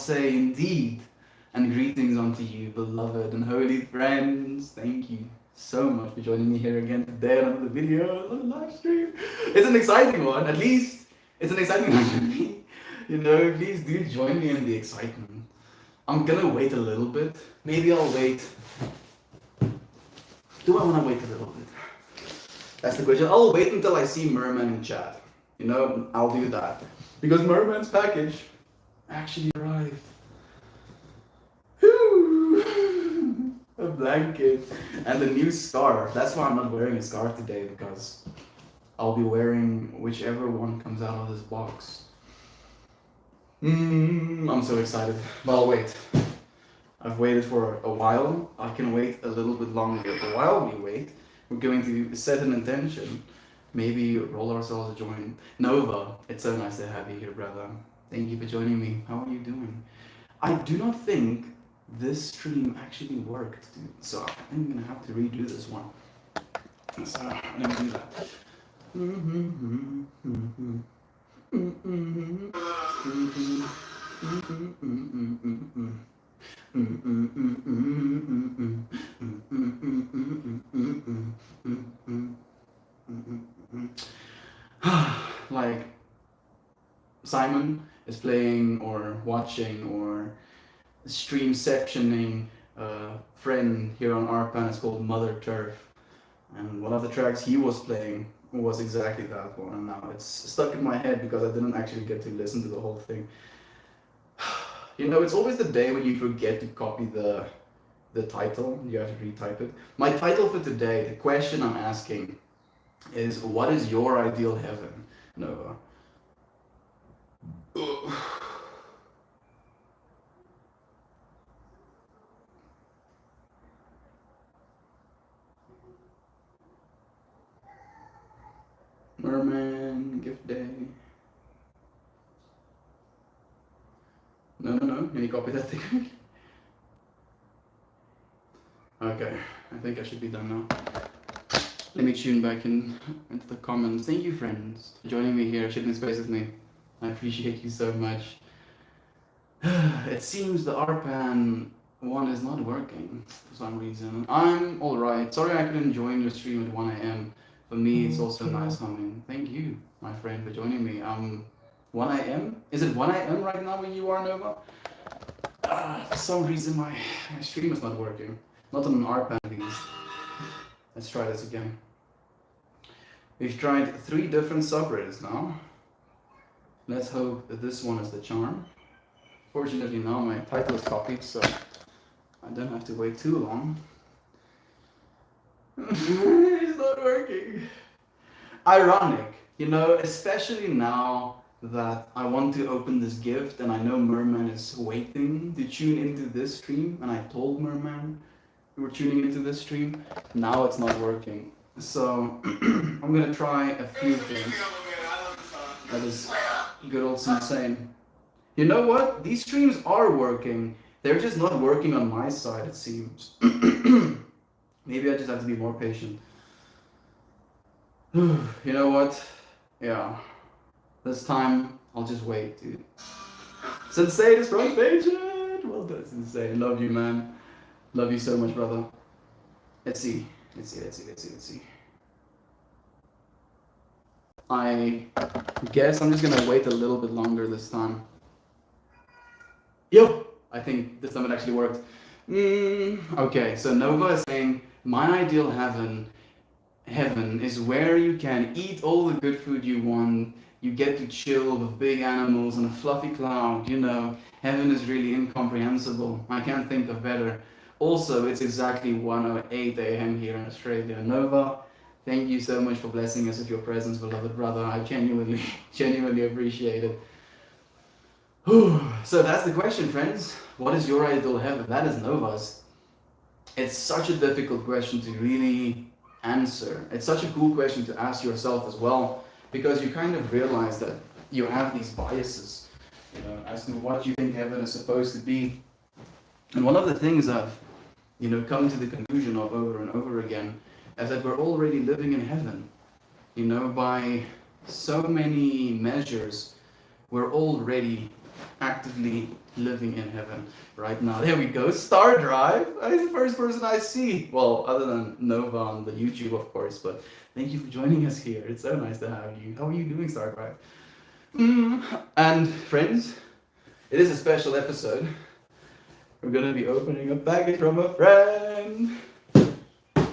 say indeed, and greetings unto you, beloved and holy friends. Thank you so much for joining me here again today on another video, another live stream. It's an exciting one, at least it's an exciting one for me. You know, please do join me in the excitement. I'm gonna wait a little bit. Maybe I'll wait. Do I want to wait a little bit? That's the question. I'll wait until I see Merman in chat. You know, I'll do that. Because Merman's package actually arrived. A blanket and a new scarf. That's why I'm not wearing a scarf today, because I'll be wearing whichever one comes out of this box. I'm so excited. But I'll wait. I've waited for a while. I can wait a little bit longer. But while we wait, we're going to set an intention. Maybe roll ourselves a joint. Nova, it's so nice to have you here, brother. Thank you for joining me. How are you doing? I do not think this stream actually worked, dude. So I'm gonna have to redo this one. So I'm gonna do that. Like Simon is playing or watching or streamceptioning a friend here on ARPAN. It's called Mother Turf, and one of the tracks he was playing was exactly that one, and now it's stuck in my head because I didn't actually get to listen to the whole thing. You know, it's always the day when you forget to copy the title. You have to retype it. My title for today, the question I'm asking is, what is your ideal heaven, Nova? Merman, gift day. No. Can you copy that thing? Okay, I think I should be done now. Let me tune back into the comments. Thank you, friends, for joining me here, sharing space with me. I appreciate you so much. It seems the ARPAN one is not working for some reason. I'm alright. Sorry I couldn't join your stream at 1 a.m. For me, it's also nice coming. Thank you, my friend, for joining me. 1 a.m.? Is it 1 a.m. right now where you are, Nova? For some reason, my stream is not working. Not on an ARPAN, at least. Let's try this again. We've tried 3 different subreddits now. Let's hope that this one is the charm. Fortunately now my title is copied, so I don't have to wait too long. It's not working. Ironic, you know, especially now that I want to open this gift and I know Merman is waiting to tune into this stream, and I told Merman we were tuning into this stream. Now it's not working. So I'm gonna try a few things. That is good old Insane. You know what? These streams are working. They're just not working on my side, it seems. Maybe I just have to be more patient. You know what? Yeah. This time, I'll just wait, dude. Sensei is front patient! Well done, Sensei. Love you, man. Love you so much, brother. Let's see. I guess I'm just gonna wait a little bit longer this time. Yo! I think this time it actually worked. Okay, so Nova is saying, my ideal heaven is where you can eat all the good food you want, you get to chill with big animals on a fluffy cloud, you know, heaven is really incomprehensible. I can't think of better. Also, it's exactly 1:08 a.m. here in Australia. Nova, thank you so much for blessing us with your presence, beloved brother. I genuinely appreciate it. So that's the question, friends. What is your ideal heaven? That is Nova's. It's such a difficult question to really answer. It's such a cool question to ask yourself as well, because you kind of realize that you have these biases, you know, as to what you think heaven is supposed to be. And one of the things I've, you know, come to the conclusion of over and over again is that we're already living in heaven. You know, by so many measures, we're already actively living in heaven right now. There we go. Star Drive. He's the first person I see. Well, other than Nova on the YouTube, of course. But thank you for joining us here. It's so nice to have you. How are you doing, Star Drive? And friends, it is a special episode. We're gonna be opening a package from a friend.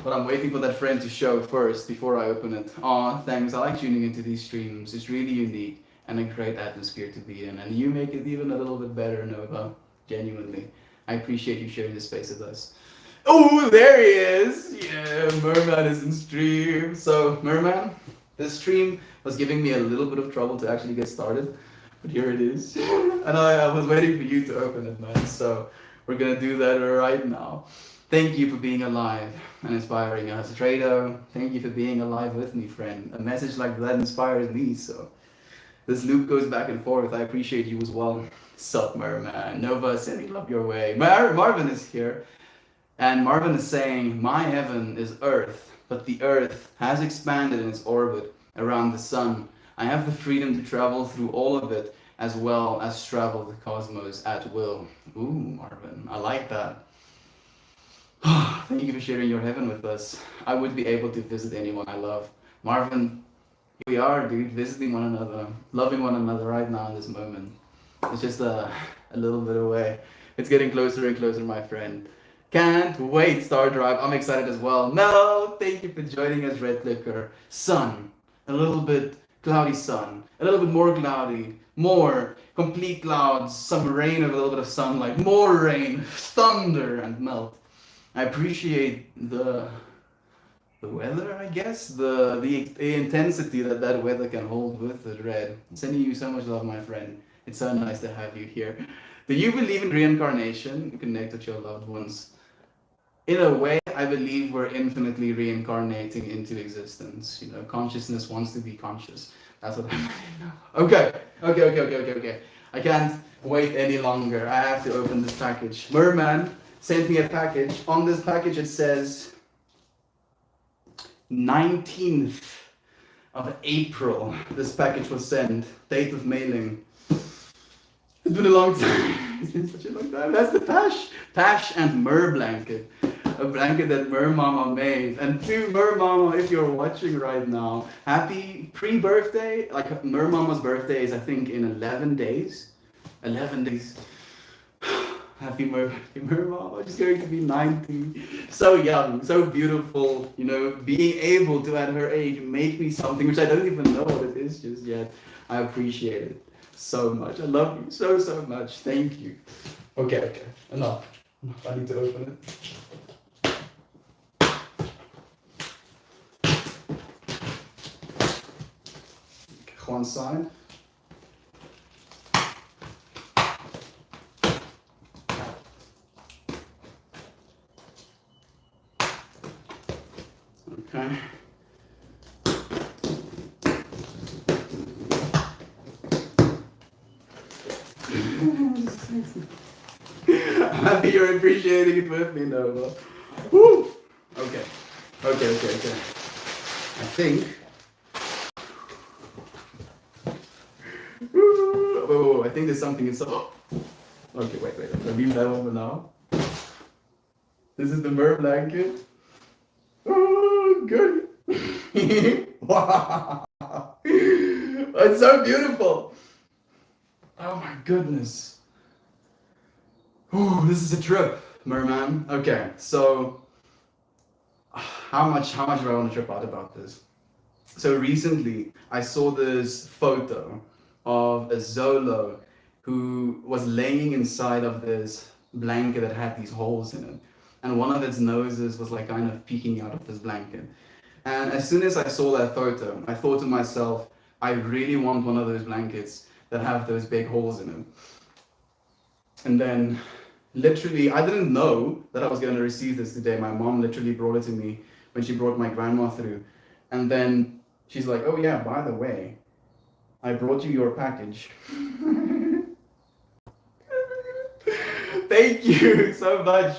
But I'm waiting for that friend to show first before I open it. Aw, thanks. I like tuning into these streams. It's really unique and a great atmosphere to be in. And you make it even a little bit better, Nova. Genuinely. I appreciate you sharing this space with us. Oh, there he is! Yeah, Merman is in stream. So, Merman, this stream was giving me a little bit of trouble to actually get started. But here it is. And I was waiting for you to open it, man. So, we're gonna do that right now. Thank you for being alive and inspiring us. Trado, thank you for being alive with me, friend. A message like that inspires me, so this loop goes back and forth. I appreciate you as well. Sup, Merman. Nova, sending love your way. Marvin is here, and Marvin is saying, my heaven is Earth, but the Earth has expanded in its orbit around the sun. I have the freedom to travel through all of it, as well as travel the cosmos at will. Ooh, Marvin, I like that. Thank you for sharing your heaven with us. I would be able to visit anyone I love. Marvin, here we are, dude, visiting one another, loving one another right now in this moment. It's just a little bit away. It's getting closer and closer, my friend. Can't wait, Star Drive. I'm excited as well. Mel, thank you for joining us, Red Liquor. Sun, a little bit cloudy sun, a little bit more cloudy, more complete clouds, some rain with a little bit of sunlight, more rain, thunder, and melt. I appreciate the weather, I guess, the intensity that weather can hold with the red. Sending you so much love, my friend. It's so nice to have you here. Do you believe in reincarnation? Connect with your loved ones. In a way, I believe we're infinitely reincarnating into existence. You know, consciousness wants to be conscious. That's what I'm Okay. I can't wait any longer. I have to open this package. Merman sent me a package. On this package it says 19th of April. This package was sent. Date of mailing. It's been a long time. It's been such a long time. That's the Tash and Mer blanket. A blanket that Mer Mama made. And to Mer Mama, if you're watching right now, happy pre-birthday. Like Mer Mama's birthday is I think in 11 days. 11 days. Happy Mama, she's going to be 90. So young, so beautiful, you know, being able to at her age make me something which I don't even know what it is just yet. I appreciate it so much. I love you so much. Thank you. Okay, enough. I need to open it. Okay, one side. Okay. I'm happy you're appreciating it with me, Nova. Woo! Okay. I think. Oh, I think there's something inside. Okay, wait. I'll leave that one for now. This is the Mer blanket. Oh, good. Wow. It's so beautiful. Oh my goodness. Oh, this is a trip, Merman. Okay, so how much do I want to trip out about this? So recently, I saw this photo of a Zolo who was laying inside of this blanket that had these holes in it. And one of its noses was like kind of peeking out of this blanket. And as soon as I saw that photo, I thought to myself, I really want one of those blankets that have those big holes in them. And then literally, I didn't know that I was going to receive this today. My mom literally brought it to me when she brought my grandma through. And then she's like, oh yeah, by the way, I brought you your package. Thank you so much,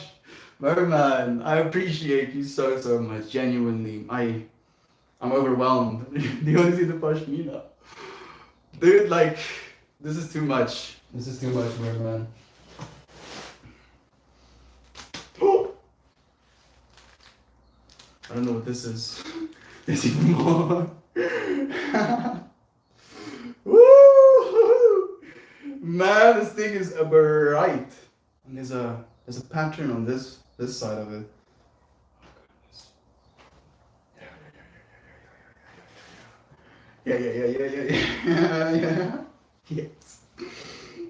Merman. I appreciate you so much. Genuinely, I'm overwhelmed. Do you want to see the pashmina? Dude, like, this is too much. This is too much, man. I don't know what this is. There's even more. Woo! Man, this thing is bright. And there's a pattern on this side of it. Yeah. Yes.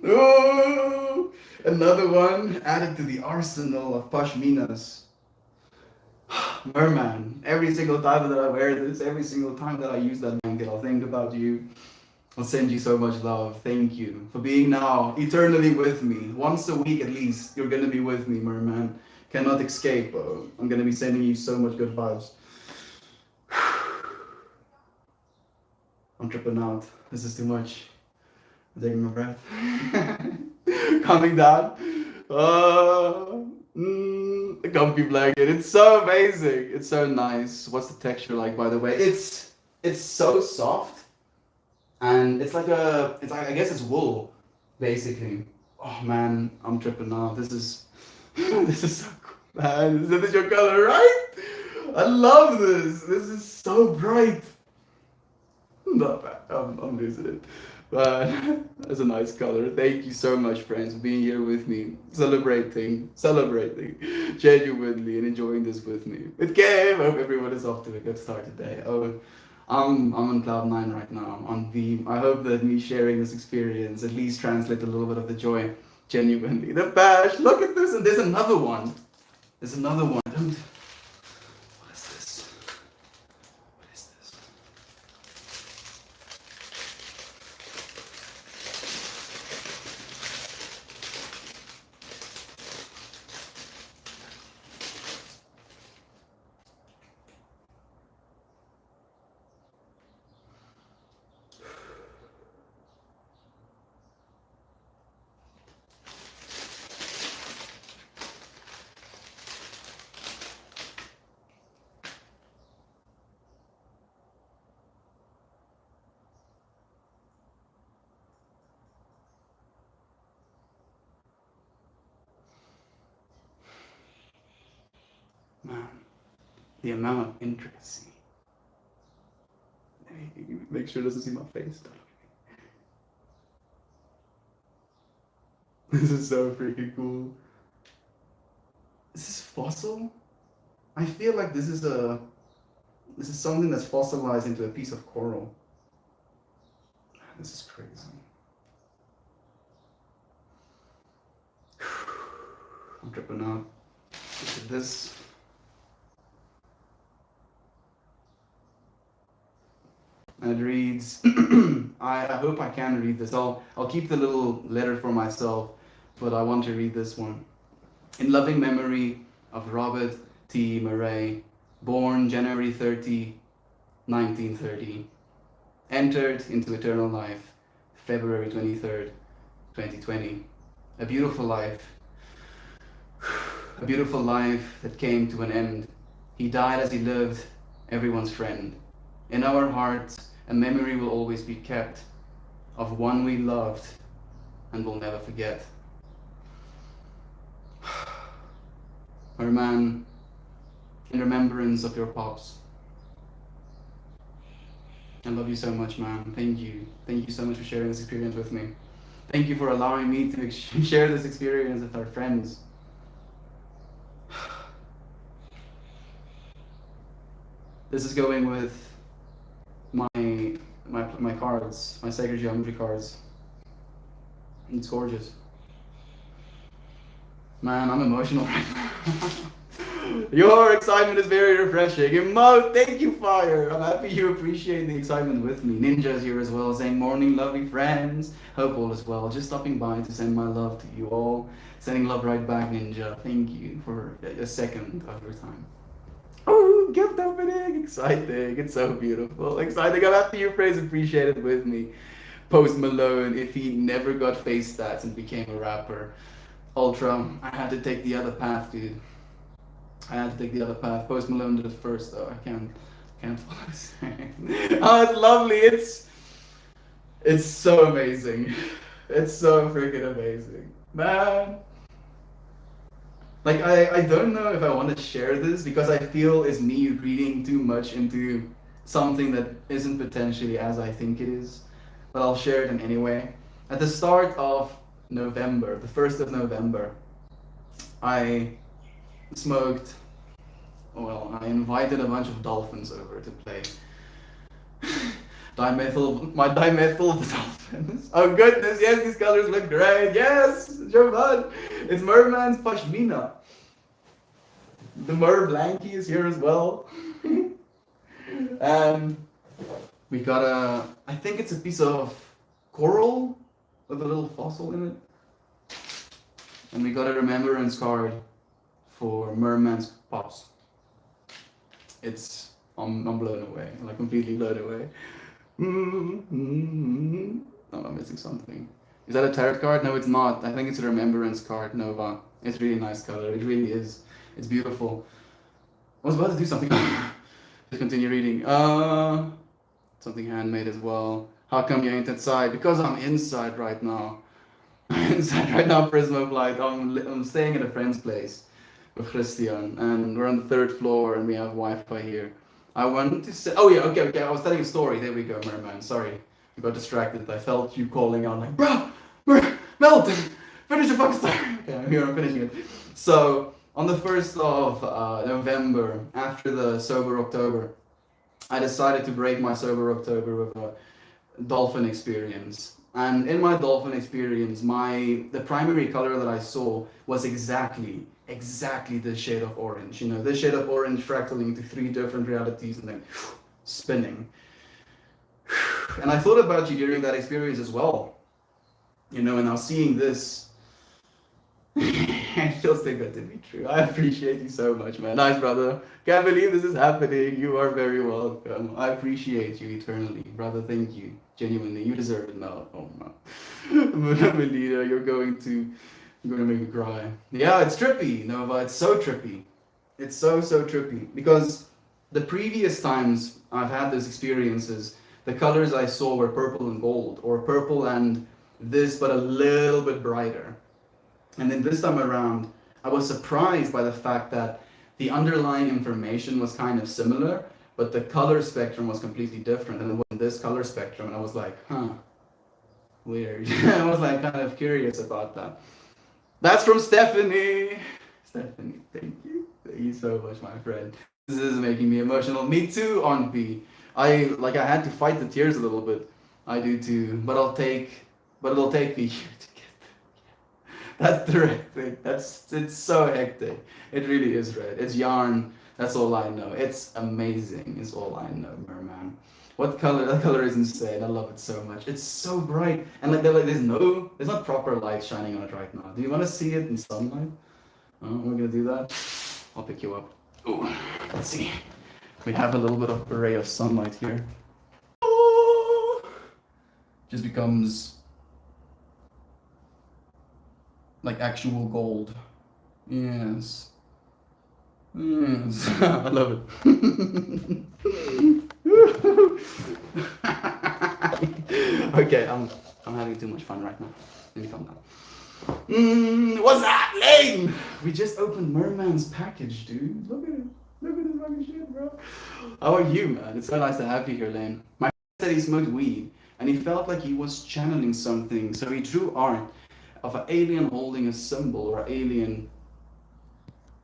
Oh, another one added to the arsenal of pashminas. Merman. Every single time that I wear this, every single time that I use that blanket, I'll think about you. I'll send you so much love. Thank you for being now eternally with me. Once a week at least, you're gonna be with me, Merman. Cannot escape. I'm gonna be sending you so much good vibes. I'm tripping out. This is too much. I'm taking my breath. Coming down. The comfy blanket. It's so amazing. It's so nice. What's the texture like, by the way? It's so soft, and it's like I guess it's wool, basically. Oh man, I'm tripping out. This is so cool, man. This is your color, right? I love this. This is so bright. Not bad. I'm losing it. But that's a nice color. Thank you so much, friends, for being here with me, celebrating, genuinely, and enjoying this with me. It came. I hope everyone is off to a good start today. Oh, I'm on cloud nine right now, on Veeam. I hope that me sharing this experience at least translates a little bit of the joy, genuinely. The bash. Look at this, and there's another one. There's another one. What is this? What is this? Man, the amount of intricacy. Make sure it doesn't see my face. This is so freaking cool. This is fossil? I feel like this is something that's fossilized into a piece of coral. This is crazy. I'm tripping out. Look at this. And it reads, I hope I can read this. I'll keep the little letter for myself, but I want to read this one. In loving memory of Robert T. Murray, born January 30, 1930, entered into eternal life, February 23rd, 2020. A beautiful life. A beautiful life that came to an end. He died as he lived, everyone's friend. In our hearts, a memory will always be kept of one we loved and will never forget. Merman, in remembrance of your pops. I love you so much, man. Thank you. Thank you so much for sharing this experience with me. Thank you for allowing me to share this experience with our friends. This is going with my cards, my sacred geometry cards. It's gorgeous. Man, I'm emotional right now. Your excitement is very refreshing. Emote, thank you, Fire. I'm happy you appreciate the excitement with me. Ninja's here as well, saying morning, lovely friends. Hope all is well. Just stopping by to send my love to you all. Sending love right back, Ninja. Thank you for a second of your time. Oh, gift opening! Exciting. It's so beautiful. Exciting. I'm happy you praise appreciated with me. Post Malone, if he never got face stats and became a rapper. Ultra, I had to take the other path, dude. I had to take the other path. Post Malone did it first, though. I can't follow saying. Oh, it's lovely. It's so amazing. It's so freaking amazing. Man. Like, I don't know if I want to share this because I feel it's me reading too much into something that isn't potentially as I think it is. But I'll share it in anyway. At the start of November, the 1st of November, I smoked, well, I invited a bunch of dolphins over to play. My dimethyl dolphins. Oh goodness, yes, these colors look great. Yes, Jovan. It's Merman's Pashmina. The Mer Blanky is here as well. And we got I think it's a piece of coral with a little fossil in it. And we got a remembrance card for Merman's Pops. I'm blown away, like completely blown away. Oh, I'm missing something. Is that a tarot card? No, it's not. I think it's a remembrance card, Nova. It's really nice color. It really is. It's beautiful. I was about to do something. Just continue reading. Something handmade as well. How come you ain't inside? Because I'm inside right now. I'm inside right now, Prisma Flight. I'm staying at a friend's place with Christian, and we're on the 3rd floor, and we have Wi-Fi here. I wanted to say, oh yeah, okay. I was telling a story. There we go, Merman. Sorry, I got distracted. I felt you calling out like, bro, Melton, finish the fucking story. Okay, I'm here. I'm finishing it. So on the 1st of November, after the sober October, I decided to break my sober October with a dolphin experience. And in my dolphin experience, the primary color that I saw was exactly the shade of orange. You know, this shade of orange fractaling into 3 different realities and then spinning. And I thought about you during that experience as well. You know, and now seeing this, it feels too good to be true. I appreciate you so much, man. Nice, brother. Can't believe this is happening. You are very welcome. I appreciate you eternally, brother. Thank you. Genuinely, you deserve it now. Oh no, Melina, you're going to make me cry. Yeah, it's trippy, Nova. It's so trippy. It's so trippy because the previous times I've had those experiences, the colors I saw were purple and gold, or purple and this, but a little bit brighter. And then this time around, I was surprised by the fact that the underlying information was kind of similar, but the color spectrum was completely different. And it wasn't this color spectrum, and I was like, huh, weird. I was like kind of curious about that. That's from Stephanie. Stephanie, thank you. Thank you so much, my friend. This is making me emotional. Me too, Aunt B. I had to fight the tears a little bit. I do too, but it'll take me here to get there. That's the right thing. It's so hectic. It really is, right? It's yarn. That's all I know. It's amazing. It's all I know, Merman. What color? That color is insane. I love it so much. It's so bright, and there's not proper light shining on it right now. Do you want to see it in sunlight? Oh, we're gonna do that. I'll pick you up. Ooh, let's see. We have a little bit of array of sunlight here. Oh, just becomes like actual gold. Yes. Yes. I love it. Okay, I'm having too much fun right now. Let me calm down. What's that, Lane? We just opened Merman's package, dude. Look at it. Look at this fucking shit, bro. How are you, man? It's so nice to have you here, Lane. My friend said he smoked weed, and he felt like he was channeling something, so he drew art of an alien holding a symbol, or an alien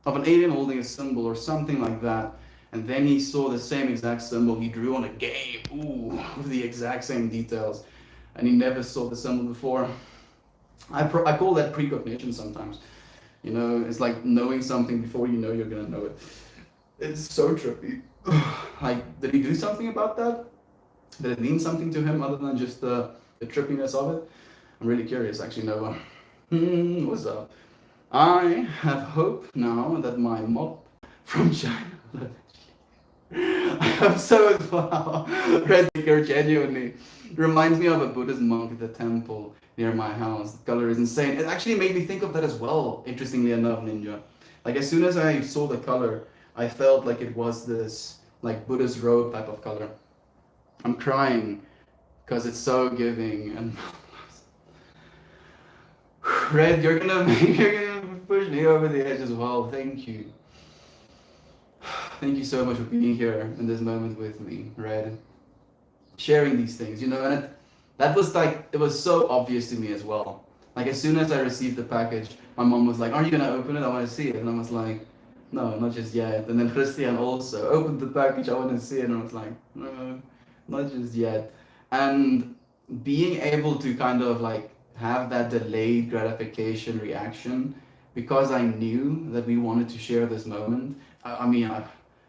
holding a symbol, or something like that. And then he saw the same exact symbol he drew on a game, with the exact same details, and he never saw the symbol before. I call that precognition sometimes. You know, it's like knowing something before you know you're gonna know it. It's so trippy. Like, did he do something about that? Did it mean something to him other than just the trippiness of it? I'm really curious, actually, Nova. What's up? I have hope now that my mop from China. I'm so wow. Red Ticker genuinely reminds me of a Buddhist monk at the temple near my house. The color is insane. It actually made me think of that as well, interestingly enough, Ninja. Like, as soon as I saw the color, I felt like it was this like Buddhist robe type of color. I'm crying because it's so giving and Red, you're gonna push me over the edge as well. Thank you. Thank you so much for being here in this moment with me, Red. Sharing these things, and that was like, it was so obvious to me as well. Like as soon as I received the package, my mom was like, "Are you gonna open it? I want to see it." And I was like, "No, not just yet." And then Christian also opened the package. I want to see it, and I was like, "No, not just yet." And being able to kind of like have that delayed gratification reaction because I knew that we wanted to share this moment.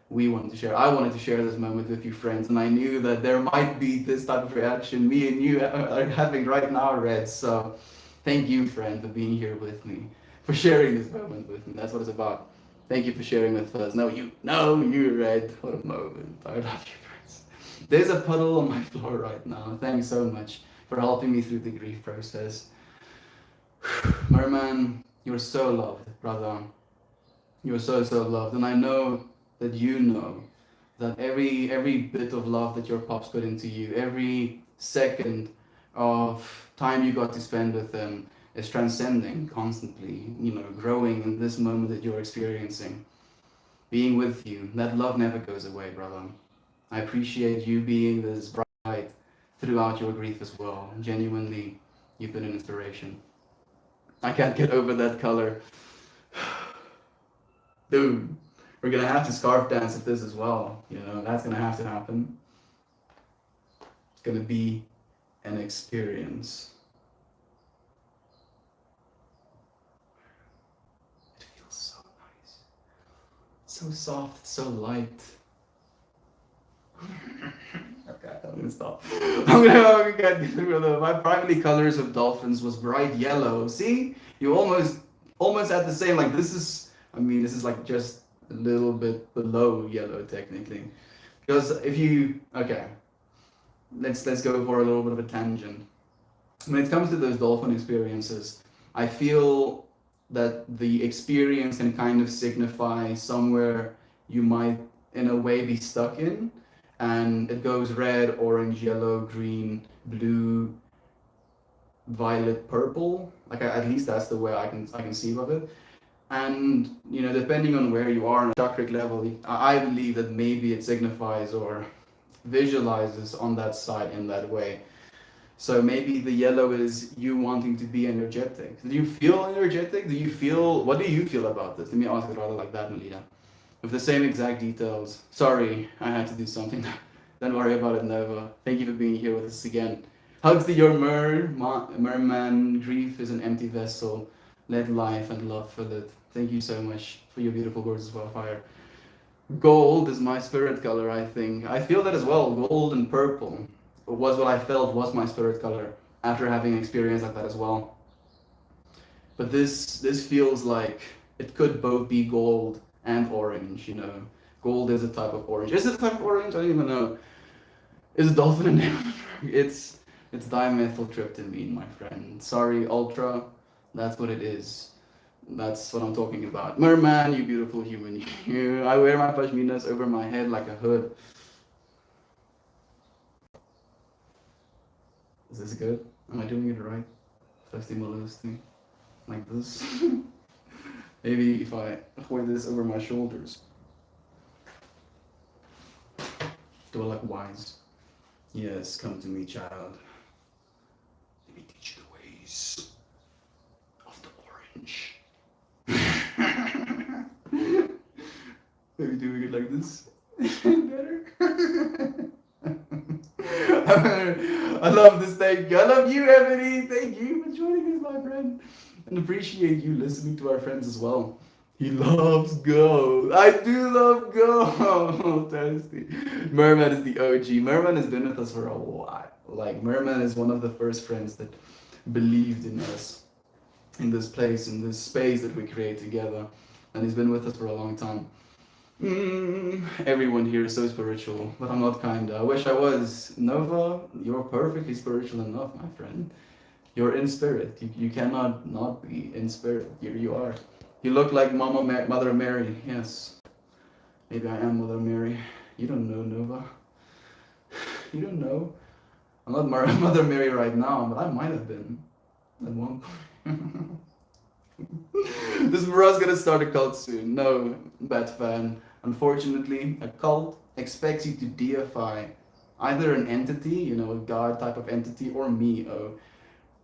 We wanted to share. I wanted to share this moment with you, friends, and I knew that there might be this type of reaction me and you are having right now, Red. So, thank you, friend, for being here with me, for sharing this moment with me. That's what it's about. Thank you for sharing with us. No, you, Red. What a moment. I love you, friends. There's a puddle on my floor right now. Thanks so much for helping me through the grief process. Merman, you're so loved, brother. You're so, so loved, and I know that you know that every bit of love that your pops put into you, every second of time you got to spend with them is transcending constantly, growing in this moment that you're experiencing, being with you. That love never goes away, brother. I appreciate you being this bright throughout your grief as well. Genuinely, you've been an inspiration. I can't get over that color. Dude, we're gonna have to scarf dance at this as well. That's gonna have to happen. It's gonna be an experience. It feels so nice. So soft, so light. Okay, I'm gonna stop. My primary colors of dolphins was bright yellow. See? You almost at the same, like this is like just a little bit below yellow technically. Because let's go for a little bit of a tangent. When it comes to those dolphin experiences, I feel that the experience can kind of signify somewhere you might in a way be stuck in, and it goes red, orange, yellow, green, blue, violet, purple. Like at least that's the way I can conceive of it. And depending on where you are on a chakric level, I believe that maybe it signifies or visualizes on that side in that way. So maybe the yellow is you wanting to be energetic. Do you feel energetic? What do you feel about this? Let me ask it rather like that, Melita. With the same exact details. Sorry, I had to do something. Don't worry about it, Nova. Thank you for being here with us again. Hugs to your merman. Grief is an empty vessel. Let life and love fill it. Thank you so much for your beautiful words as well, Fire. Gold is my spirit color, I think. I feel that as well. Gold and purple was what I felt was my spirit color after having an experience like that as well. But this feels like it could both be gold and orange, Gold is a type of orange. Is it a type of orange? I don't even know. Is a dolphin a name? It's dimethyltryptamine, my friend. Sorry, Ultra. That's what it is. That's what I'm talking about. Merman, you beautiful human. I wear my pashminas over my head like a hood. Is this good? Am I doing it right? Testing like this. Maybe if I wear this over my shoulders. Do I look wise? Yes, come to me, child. Let me teach you the ways of the orange. Maybe doing it like this. Better. I love this. Thank you. I love you, Ebony. Thank you for joining us, my friend. And appreciate you listening to our friends as well. He loves Go. I do love Go. Tasty. Merman is the OG. Merman has been with us for a while. Like, Merman is one of the first friends that believed in us, in this place, in this space that we create together. And he's been with us for a long time. Everyone here is so spiritual, but I'm not kinda. I wish I was. Nova, you're perfectly spiritual enough, my friend. You're in spirit. You cannot not be in spirit. Here you are. You look like Mother Mary. Yes. Maybe I am Mother Mary. You don't know, Nova. You don't know. I'm not Mother Mary right now, but I might have been at one point. This bro's gonna start a cult soon. No, Batfan. Unfortunately, a cult expects you to deify either an entity, a god type of entity, or me. Oh,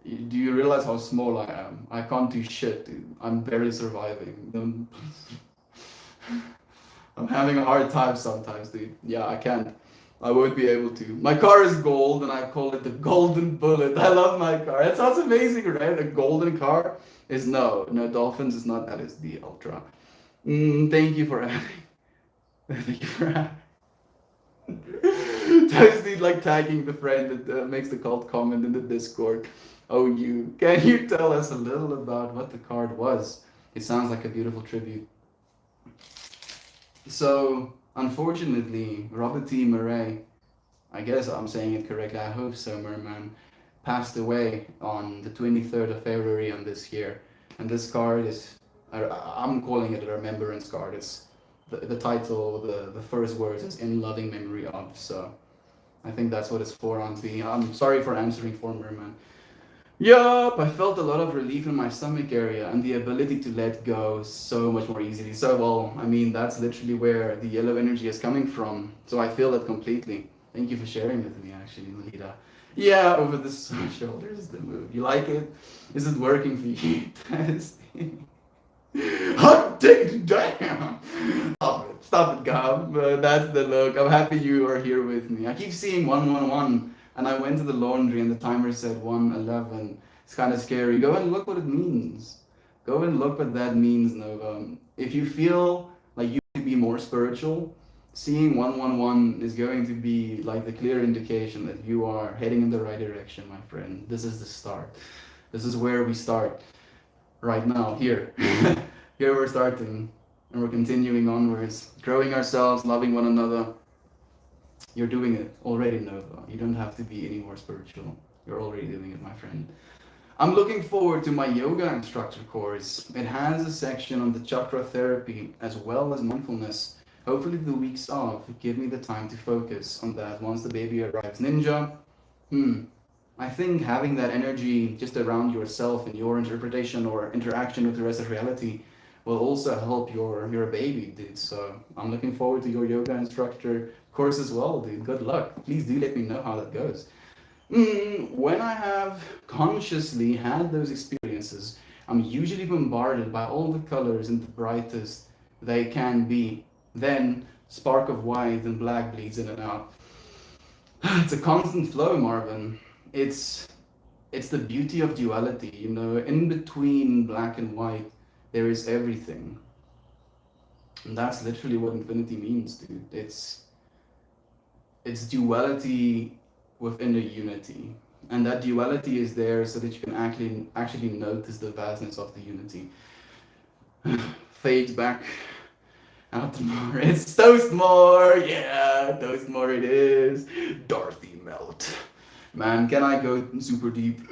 do you realize how small I am? I can't do shit, dude. I'm barely surviving. I'm having a hard time sometimes, dude. Yeah, I can't. I won't be able to. My car is gold, and I call it the Golden Bullet. I love my car. It sounds amazing, right? A golden car is no Dolphins is not. That is the Ultra. Thank you for adding. Thank you for adding. Toasty like tagging the friend that makes the cult comment in the Discord. Oh, can you tell us a little about what the card was? It sounds like a beautiful tribute. So, unfortunately, Robert T. Murray, I guess I'm saying it correctly, I hope so, Merman, passed away on the 23rd of February on this year. And this card is, I'm calling it a remembrance card. It's the title, the first words is in loving memory of. So, I think that's what it's for, Auntie. I'm sorry for answering for Merman. Yup, I felt a lot of relief in my stomach area and the ability to let go so much more easily. So, well, I mean, that's literally where the yellow energy is coming from. So I feel it completely. Thank you for sharing with me, actually, Lolita. Yeah, over the shoulders is the move. You like it? Is it working for you? Testing. Hot dick, damn! Stop it, Gab. That's the look. I'm happy you are here with me. I keep seeing 111. And I went to the laundry and the timer said 111. It's kind of scary. Go and look what it means. Go and look what that means, Nova. If you feel like you need to be more spiritual, seeing 111 is going to be like the clear indication that you are heading in the right direction, my friend. This is the start. This is where we start right now, here. Here we're starting and we're continuing onwards, growing ourselves, loving one another. You're doing it already, Nova. You don't have to be any more spiritual. You're already doing it, my friend. I'm looking forward to my yoga instructor course. It has a section on the chakra therapy as well as mindfulness. Hopefully the weeks off give me the time to focus on that once the baby arrives. Ninja, I think having that energy just around yourself and your interpretation or interaction with the rest of reality will also help your baby, dude. So I'm looking forward to your yoga instructor course as well, dude. Good luck. Please do let me know how that goes. When I have consciously had those experiences, I'm usually bombarded by all the colors and the brightest they can be. Then spark of white and black bleeds in and out. It's a constant flow, Marvin. It's the beauty of duality, in between black and white there is everything. And that's literally what infinity means, dude. It's duality within a unity. And that duality is there so that you can actually notice the vastness of the unity. Fades back out more. It's Toastmore! Yeah, Toastmore it is. Dorothy Melt. Man, can I go super deep?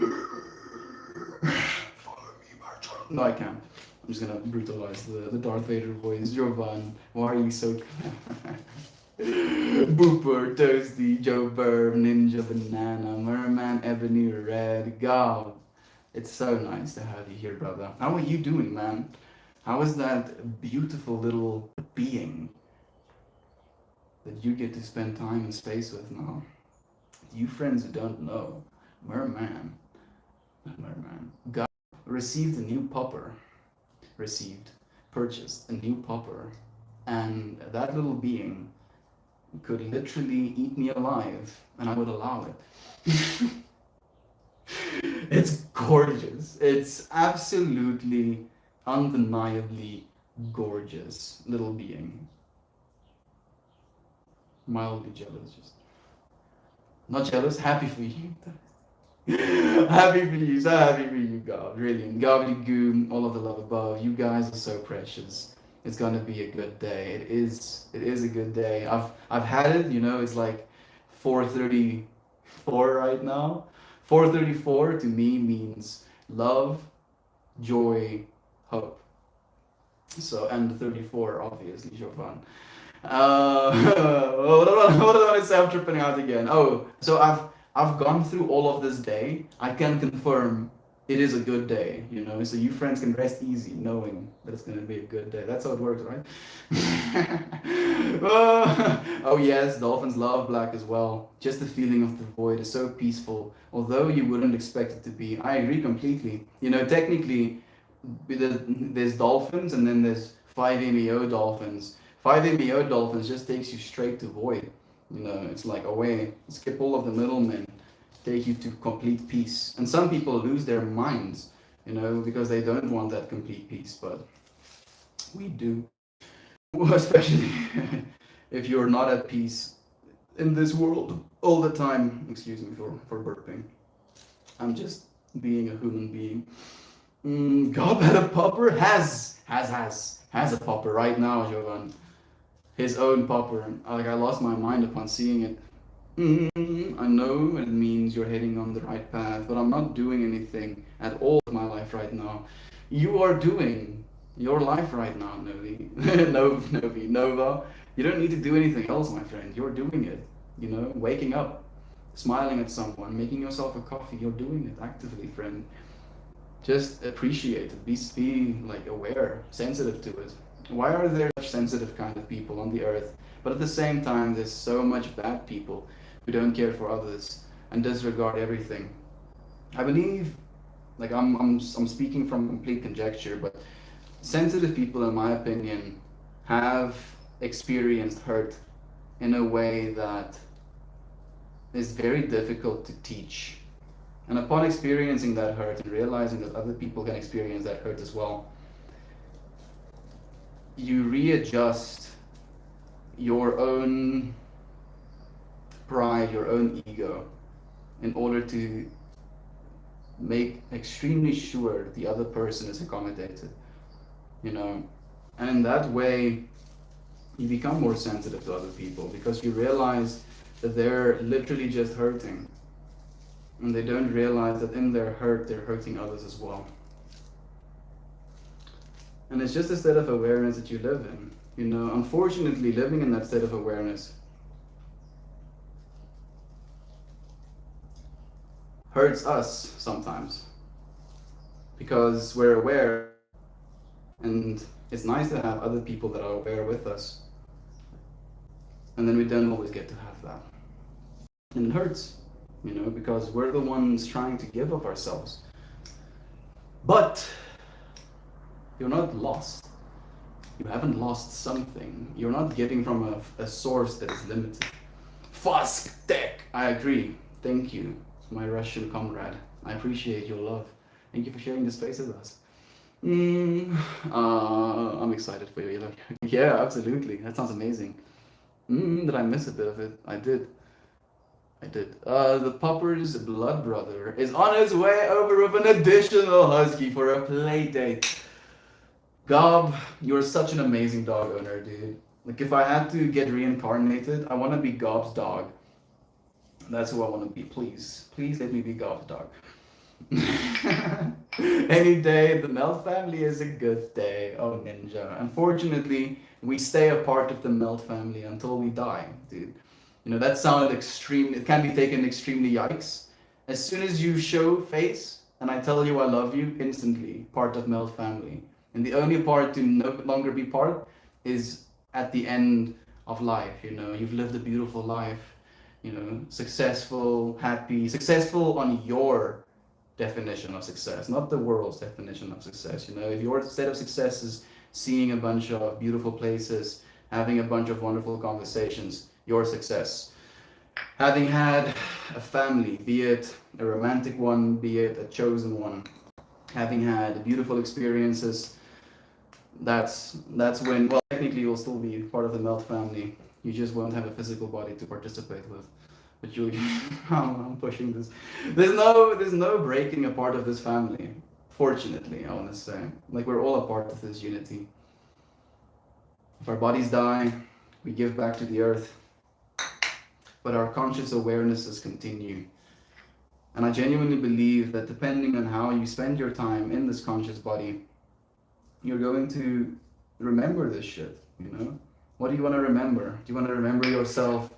Follow me, my child. No, I can't. I'm just gonna brutalize the Darth Vader voice. Jovan, why are you so Booper, Toasty, Joe Burr, Ninja Banana, Merman, Ebony, Red, Gob. It's so nice to have you here, brother. How are you doing, man? How is that beautiful little being that you get to spend time and space with now? You friends who don't know, Merman, God received a new pupper. Purchased a new pupper. And that little being could literally eat me alive, and I would allow it. It's gorgeous. It's absolutely, undeniably gorgeous little being. Mildly jealous, just. Not jealous, happy for you. Happy for you, so happy for you, God. Really. And Gobbledygoo, all of the love above. You guys are so precious. It's gonna be a good day. It is a good day. I've had it, it's like 4:34 right now. 4:34 to me means love, joy, hope. So, and the 34 obviously, Jovan. What do I say? I'm tripping out again. Oh, so I've gone through all of this day. I can confirm it is a good day, you know. So you friends can rest easy knowing that it's gonna be a good day. That's how it works, right? Oh yes, dolphins love black as well. Just the feeling of the void is so peaceful, although you wouldn't expect it to be. I agree completely. You know, technically, there's dolphins and then there's 5-MeO dolphins. 5-MeO dolphins just takes you straight to void. You know, it's like away, skip all of the middlemen, take you to complete peace. And some people lose their minds, you know, because they don't want that complete peace, but we do. Especially if you're not at peace in this world all the time. Excuse me for burping. I'm just being a human being. God had a popper? Has a popper right now, Jovan. His own popper. Like, I lost my mind upon seeing it. I know it means you're heading on the right path, but I'm not doing anything at all in my life right now. You are doing your life right now, Novi. Novi, Nova. You don't need to do anything else, my friend. You're doing it. You know, waking up, smiling at someone, making yourself a coffee. You're doing it actively, friend. Just appreciate it. Be like aware, sensitive to it. Why are there such sensitive kind of people on the earth? But at the same time, there's so much bad people who don't care for others and disregard everything. I believe, like I'm speaking from complete conjecture, but sensitive people, in my opinion, have experienced hurt in a way that is very difficult to teach. And upon experiencing that hurt and realizing that other people can experience that hurt as well, you readjust your own pride, your own ego, in order to make extremely sure the other person is accommodated, you know. And in that way, you become more sensitive to other people because you realize that they're literally just hurting. And they don't realize that in their hurt, they're hurting others as well. And it's just a state of awareness that you live in. You know, unfortunately, living in that state of awareness hurts us sometimes because we're aware, and it's nice to have other people that are aware with us. And then we don't always get to have that. And it hurts, you know, because we're the ones trying to give of ourselves. But you're not lost. You haven't lost something. You're not giving from a source that is limited. Fusk tech. I agree. Thank you, my Russian comrade. I appreciate your love. Thank you for sharing this space with us. I'm excited for you. Yeah, absolutely. That sounds amazing. Did I miss a bit of it? I did. The Popper's blood brother is on his way over with an additional husky for a play date. Gob, you're such an amazing dog owner, dude. Like, if I had to get reincarnated, I want to be Gob's dog. That's who I want to be. Please let me be Gob's dog. Any day, the Melt family is a good day. Oh, Ninja. Unfortunately, we stay a part of the Melt family until we die, dude. You know, that sounded extreme. It can be taken extremely yikes. As soon as you show face and I tell you I love you, instantly part of Melt family. And the only part to no longer be part is at the end of life. You know, you've lived a beautiful life, you know, successful, happy, successful on your definition of success, not the world's definition of success. You know, if your set of success is seeing a bunch of beautiful places, having a bunch of wonderful conversations, your success. Having had a family, be it a romantic one, be it a chosen one, having had beautiful experiences, that's when, well, technically you'll still be part of the Melt family. You just won't have a physical body to participate with. But you, I'm pushing this. There's no breaking a part of this family. Fortunately, I want to say, like, we're all a part of this unity. If our bodies die, we give back to the earth, but our conscious awarenesses continue. And I genuinely believe that depending on how you spend your time in this conscious body, you're going to remember this shit, you know? What do you want to remember? Do you want to remember yourself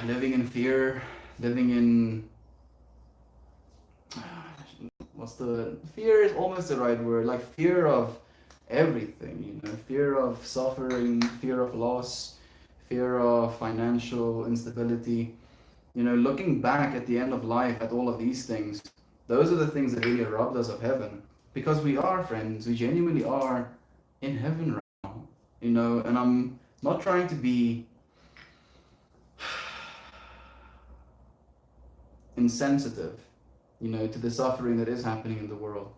living in fear, living in what's the fear is almost the right word, like fear of everything, you know, fear of suffering, fear of loss, fear of financial instability. You know, looking back at the end of life at all of these things, those are the things that really robbed us of heaven. Because we are friends, we genuinely are in heaven right now. You know, and I'm not trying to be insensitive, you know, to the suffering that is happening in the world.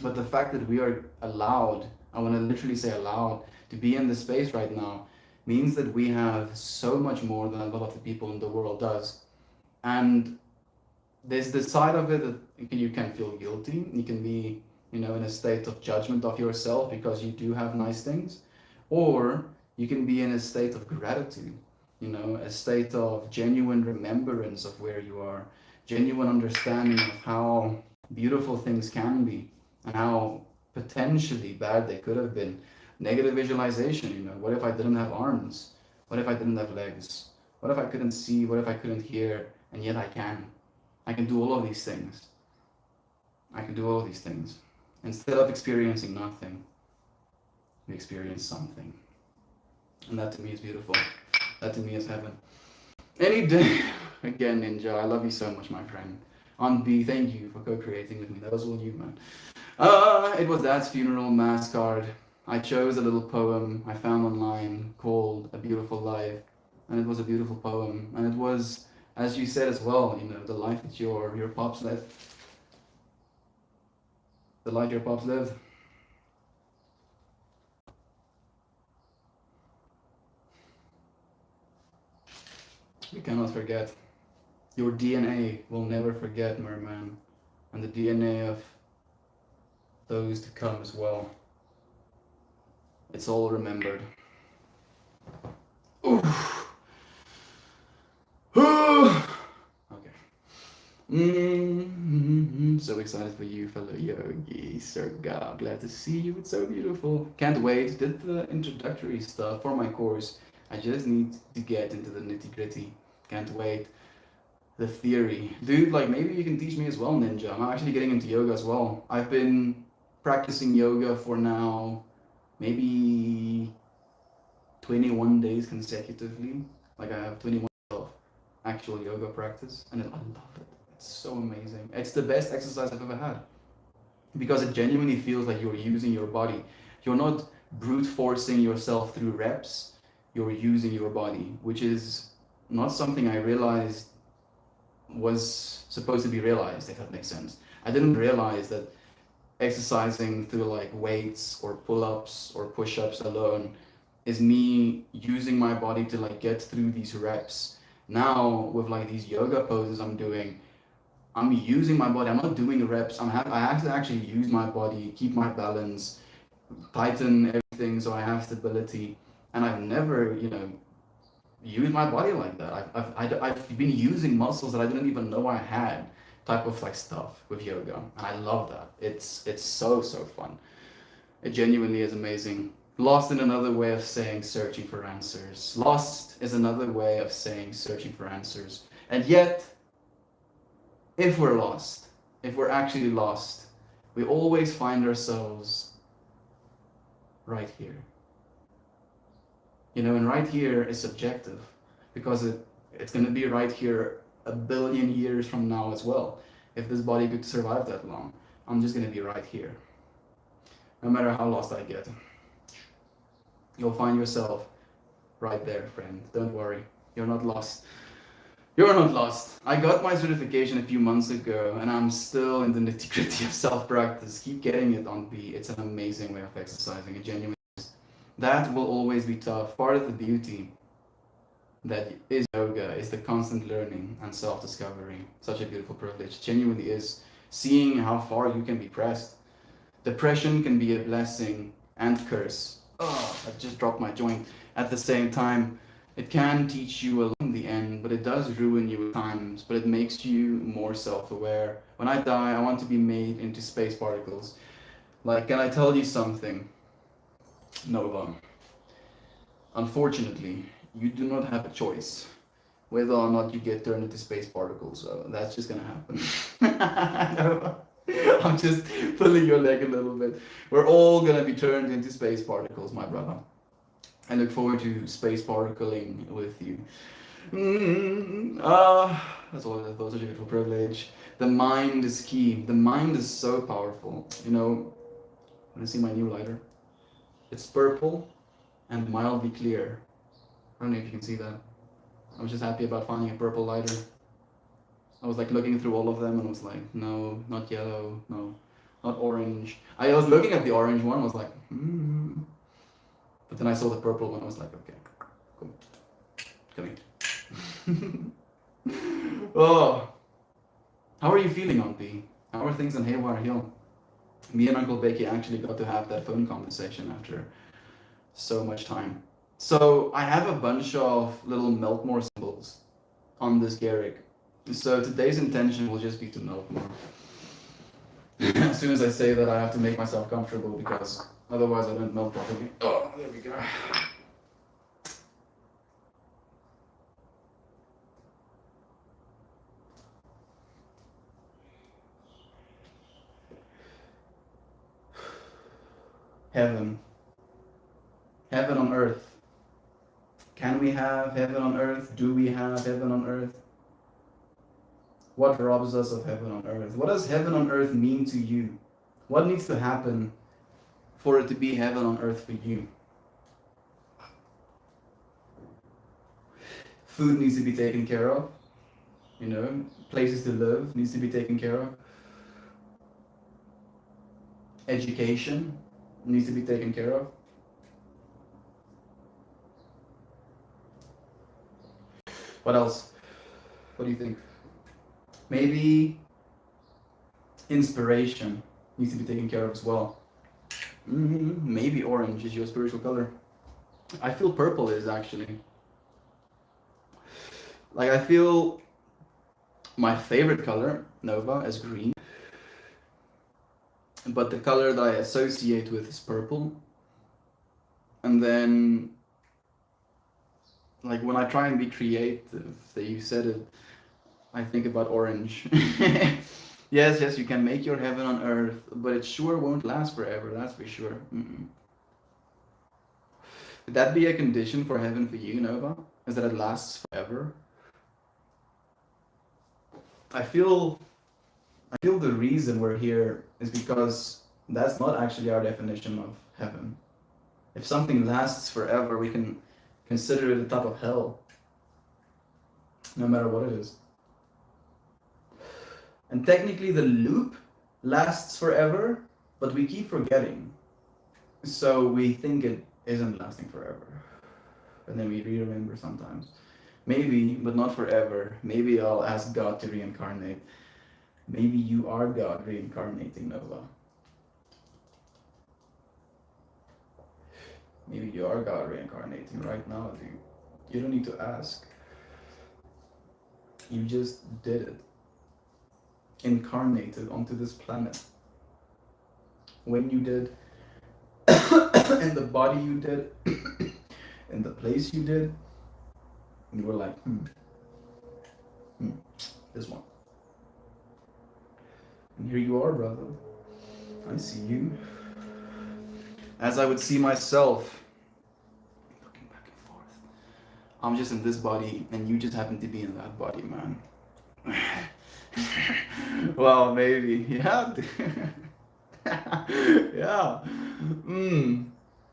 But the fact that we are allowed, I want to literally say allowed, to be in this space right now means that we have so much more than a lot of the people in the world does. And there's the side of it that you can feel guilty. You can be, you know, in a state of judgment of yourself because you do have nice things. Or you can be in a state of gratitude, you know, a state of genuine remembrance of where you are, genuine understanding of how beautiful things can be and how potentially bad they could have been. Negative visualization, you know, what if I didn't have arms? What if I didn't have legs? What if I couldn't see? What if I couldn't hear? And yet I can. I can do all of these things. I can do all of these things. Instead of experiencing nothing, we experience something. And that to me is beautiful. That to me is heaven. Any day, again, Ninja, I love you so much, my friend. On B, thank you for co-creating with me. That was all you, man. It was Dad's funeral mass card. I chose a little poem I found online called A Beautiful Life. And it was a beautiful poem. And it was, as you said as well, you know, the life that your pops lived. The life your pops lived. We cannot forget. Your DNA will never forget, merman. And the DNA of those to come as well. It's all remembered. Oof. Okay. So excited for you, fellow yogi. So glad to see you. It's so beautiful. Can't wait. Did the introductory stuff for my course. I just need to get into the nitty gritty. Can't wait. The theory. Dude, like maybe you can teach me as well, Ninja. I'm actually getting into yoga as well. I've been practicing yoga for now maybe 21 days consecutively. Like I have 21 of actual yoga practice and I love it. It's so amazing. It's the best exercise I've ever had because it genuinely feels like you're using your body. You're not brute forcing yourself through reps. You're using your body, which is not something I realized was supposed to be realized, if that makes sense. I didn't realize that exercising through like weights or pull-ups or push-ups alone is me using my body to like get through these reps. Now with like these yoga poses I'm doing, I'm using my body. I'm not doing reps. I have to actually use my body, keep my balance, tighten everything so I have stability. And I've never, you know, use my body like that. I've been using muscles that I didn't even know I had, type of like stuff with yoga, and I love that. It's so fun. It genuinely is amazing. Lost in another way of saying searching for answers. Lost is another way of saying searching for answers. And yet, if we're lost, if we're actually lost, we always find ourselves right here. You know, and right here is subjective because it's going to be right here a billion years from now as well. If this body could survive that long, I'm just going to be right here. No matter how lost I get, you'll find yourself right there, friend. Don't worry, you're not lost. You're not lost. I got my certification a few months ago and I'm still in the nitty-gritty of self-practice. Keep getting it on B. It's an amazing way of exercising. It genuinely is. That will always be tough. Part of the beauty that is yoga is the constant learning and self-discovery. Such a beautiful privilege. Genuinely is seeing how far you can be pressed. Depression can be a blessing and curse. Oh, I just dropped my joint. At the same time, it can teach you a lot in the end, but it does ruin you at times, but it makes you more self-aware. When I die, I want to be made into space particles. Like, can I tell you something, Nova? Unfortunately, you do not have a choice whether or not you get turned into space particles. So that's just gonna happen. Nova. I'm just pulling your leg a little bit. We're all gonna be turned into space particles, my brother. I look forward to space particling with you. That's all. That's such a beautiful privilege. The mind is key. The mind is so powerful. You know, when I see my new lighter, it's purple and mildly clear. I don't know if you can see that. I was just happy about finding a purple lighter. I was like looking through all of them and I was like, no, not yellow, no, not orange. I was looking at the orange one, I was like, But then I saw the purple one, I was like, okay, cool. Come here. Oh, how are you feeling, Auntie? How are things in Haywire Hill? Me and Uncle Becky actually got to have that phone conversation after so much time. So I have a bunch of little Meltmore symbols on this Garrick. So today's intention will just be to melt more. As soon as I say that, I have to make myself comfortable because otherwise I don't melt properly. Oh, there we go. Heaven. Heaven on earth. Can we have heaven on earth? Do we have heaven on earth? What robs us of heaven on earth? What does heaven on earth mean to you? What needs to happen for it to be heaven on earth for you? Food needs to be taken care of. You know, places to live needs to be taken care of. Education needs to be taken care of. What else? What do you think? Maybe inspiration needs to be taken care of as well. Maybe orange is your spiritual color. I feel purple is actually. Like I feel my favorite color, Nova, is green. But the color that I associate with is purple. And then, like when I try and be creative, that you said it, I think about orange. Yes, you can make your heaven on earth, but it sure won't last forever, that's for sure. Would that be a condition for heaven for you, Nova? Is that it lasts forever? I feel the reason we're here is because that's not actually our definition of heaven. If something lasts forever, we can consider it a type of hell, no matter what it is. And technically the loop lasts forever, but we keep forgetting. So we think it isn't lasting forever. And then we re-remember sometimes. Maybe, but not forever. Maybe I'll ask God to reincarnate. Maybe you are God reincarnating, Nova. Maybe you are God reincarnating right now, dude. You don't need to ask. You just did it. Incarnated onto this planet. When you did, in the body you did, in the place you did, you were like, this one. And here you are, brother. I see you. As I would see myself, looking back and forth. I'm just in this body, and you just happen to be in that body, man. Well, maybe, yeah. Yeah.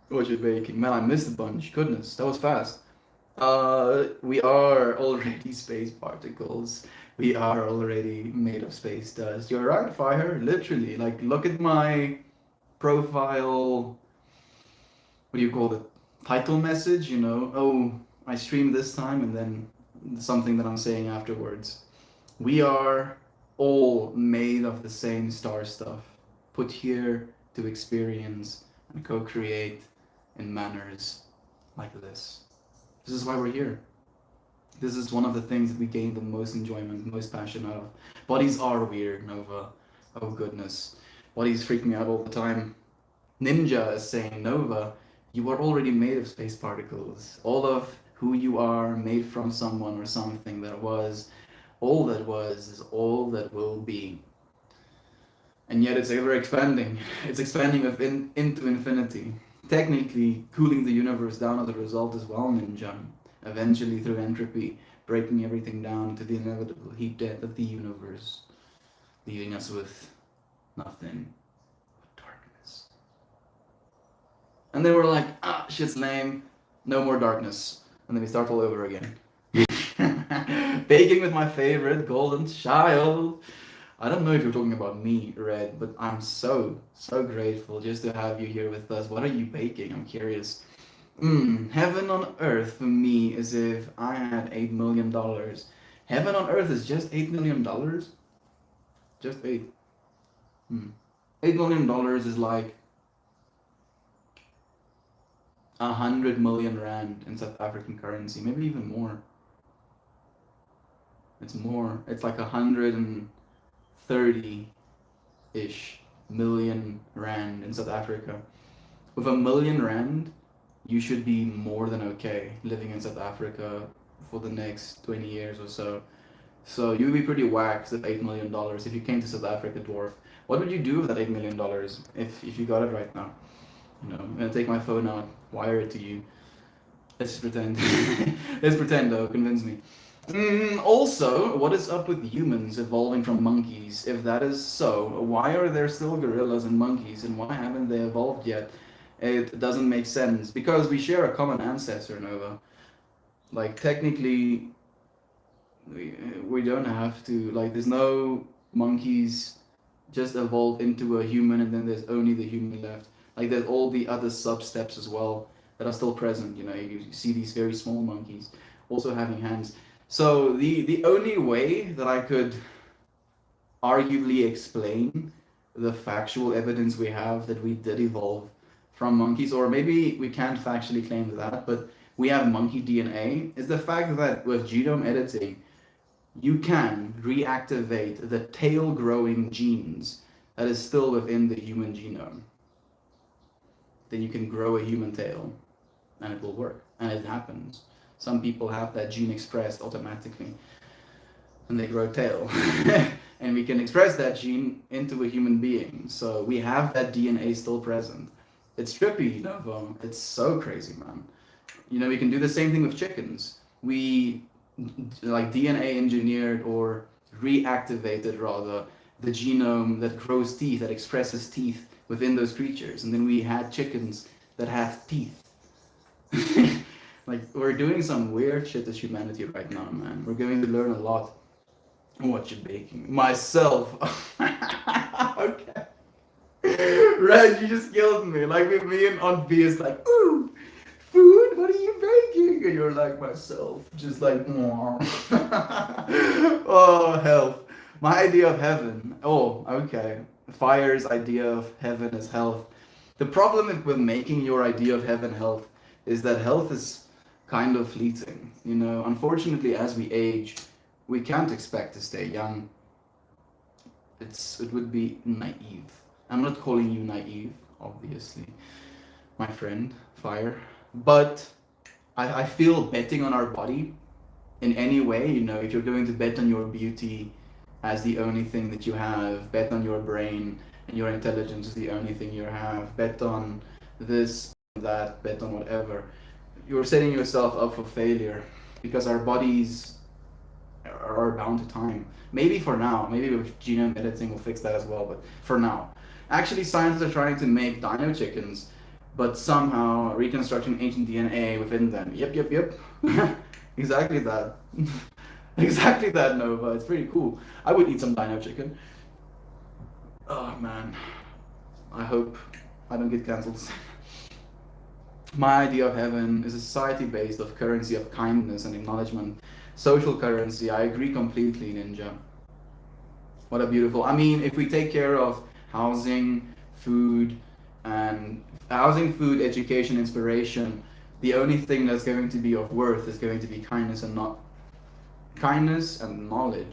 What you're baking. Man, I missed a bunch. Goodness, that was fast. We are already space particles. We are already made of space dust. You're right, Fire. Literally. Like, look at my profile. What do you call it? Title message, you know? Oh, I streamed this time, and then something that I'm saying afterwards. We are all made of the same star stuff, put here to experience and co-create in manners like this. This is why we're here. This is one of the things that we gain the most enjoyment, most passion out of. Bodies are weird, Nova. Oh goodness. Bodies freak me out all the time. Ninja is saying, Nova, you are already made of space particles. All of who you are made from someone or something that was. All that was is all that will be. and yet it's ever expanding. It's expanding into infinity. Technically, cooling the universe down as a result as well, Ninja. Eventually, through entropy, breaking everything down to the inevitable heat death of the universe, leaving us with nothing but darkness. And they were like, ah, shit's lame, no more darkness. And then we start all over again. Baking with my favorite golden child. I don't know if you're talking about me, Red, but I'm so grateful just to have you here with us. What are you baking? I'm curious. Heaven on earth for me is if I had $8 million. Heaven on earth is just $8 million? Just eight. $8 million is like 100 million rand in South African currency, maybe even more. It's more. It's like 130-ish million rand in South Africa. With a million rand, you should be more than okay living in South Africa for the next 20 years or so. So you'd be pretty waxed at $8 million if you came to South Africa, dwarf. What would you do with that $8 million if you got it right now? You know, I'm gonna take my phone out, wire it to you. Let's just pretend. Let's pretend though, convince me. Also, what is up with humans evolving from monkeys? If that is so, why are there still gorillas and monkeys, and why haven't they evolved yet? It doesn't make sense, because we share a common ancestor, Nova. Like, technically, we don't have to, like, there's no monkeys just evolved into a human and then there's only the human left. Like, there's all the other sub-steps as well that are still present, you know, you see these very small monkeys also having hands. So the only way that I could arguably explain the factual evidence we have that we did evolve from monkeys, or maybe we can't factually claim that, but we have monkey DNA, is the fact that with genome editing, you can reactivate the tail-growing genes that is still within the human genome. Then you can grow a human tail, and it will work, and it happens. Some people have that gene expressed automatically, and they grow a tail. And we can express that gene into a human being. So we have that DNA still present. It's trippy, Novo. It's so crazy, man. You know, we can do the same thing with chickens. We, like, DNA engineered or reactivated, rather, the genome that grows teeth, that expresses teeth within those creatures. And then we had chickens that have teeth. Like, we're doing some weird shit as humanity right now, man. We're going to learn a lot. What you baking? Myself. Okay. Red, you just killed me. Like, with me and Aunt B is like, ooh, food? What are you baking? And you're like, myself. Just like, oh, health. My idea of heaven. Oh, okay. Fire's idea of heaven is health. The problem with making your idea of heaven health is that health is kind of fleeting. You know, unfortunately, as we age, we can't expect to stay young. It would be naive. I'm not calling you naive, obviously, my friend, Fire. But I feel betting on our body in any way, you know, if you're going to bet on your beauty as the only thing that you have, bet on your brain and your intelligence is the only thing you have, bet on this, that, bet on whatever, you're setting yourself up for failure, because our bodies are bound to time. Maybe for now, maybe with genome editing we'll fix that as well, but for now. Actually, scientists are trying to make dino chickens, but somehow reconstructing ancient DNA within them. Yep. Exactly that. Exactly that, Nova. It's pretty cool. I would eat some dino chicken. Oh man. I hope I don't get cancelled. My idea of heaven is a society based of currency of kindness and acknowledgement. Social currency, I agree completely, Ninja. What a beautiful, I mean, if we take care of housing, food, education, inspiration, the only thing that's going to be of worth is going to be kindness and knowledge,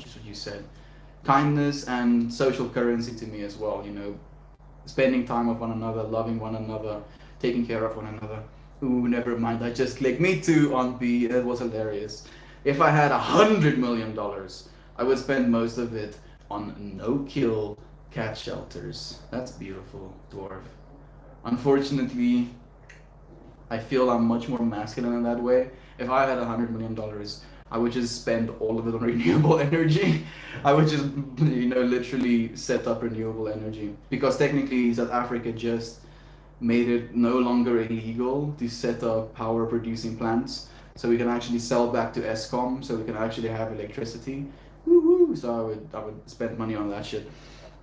is what you said. Kindness and social currency to me as well, you know, spending time with one another, loving one another, taking care of one another. Ooh, never mind, I just clicked. Me too, Aunt B, it was hilarious. If I had $100 million, I would spend most of it on no-kill cat shelters. That's beautiful, dwarf. Unfortunately, I feel I'm much more masculine in that way. If I had $100 million, I would just spend all of it on renewable energy. I would just, literally set up renewable energy. Because technically, South Africa just made it no longer illegal to set up power producing plants. So we can actually sell back to Eskom, so we can actually have electricity. Woo-hoo! So I would spend money on that shit.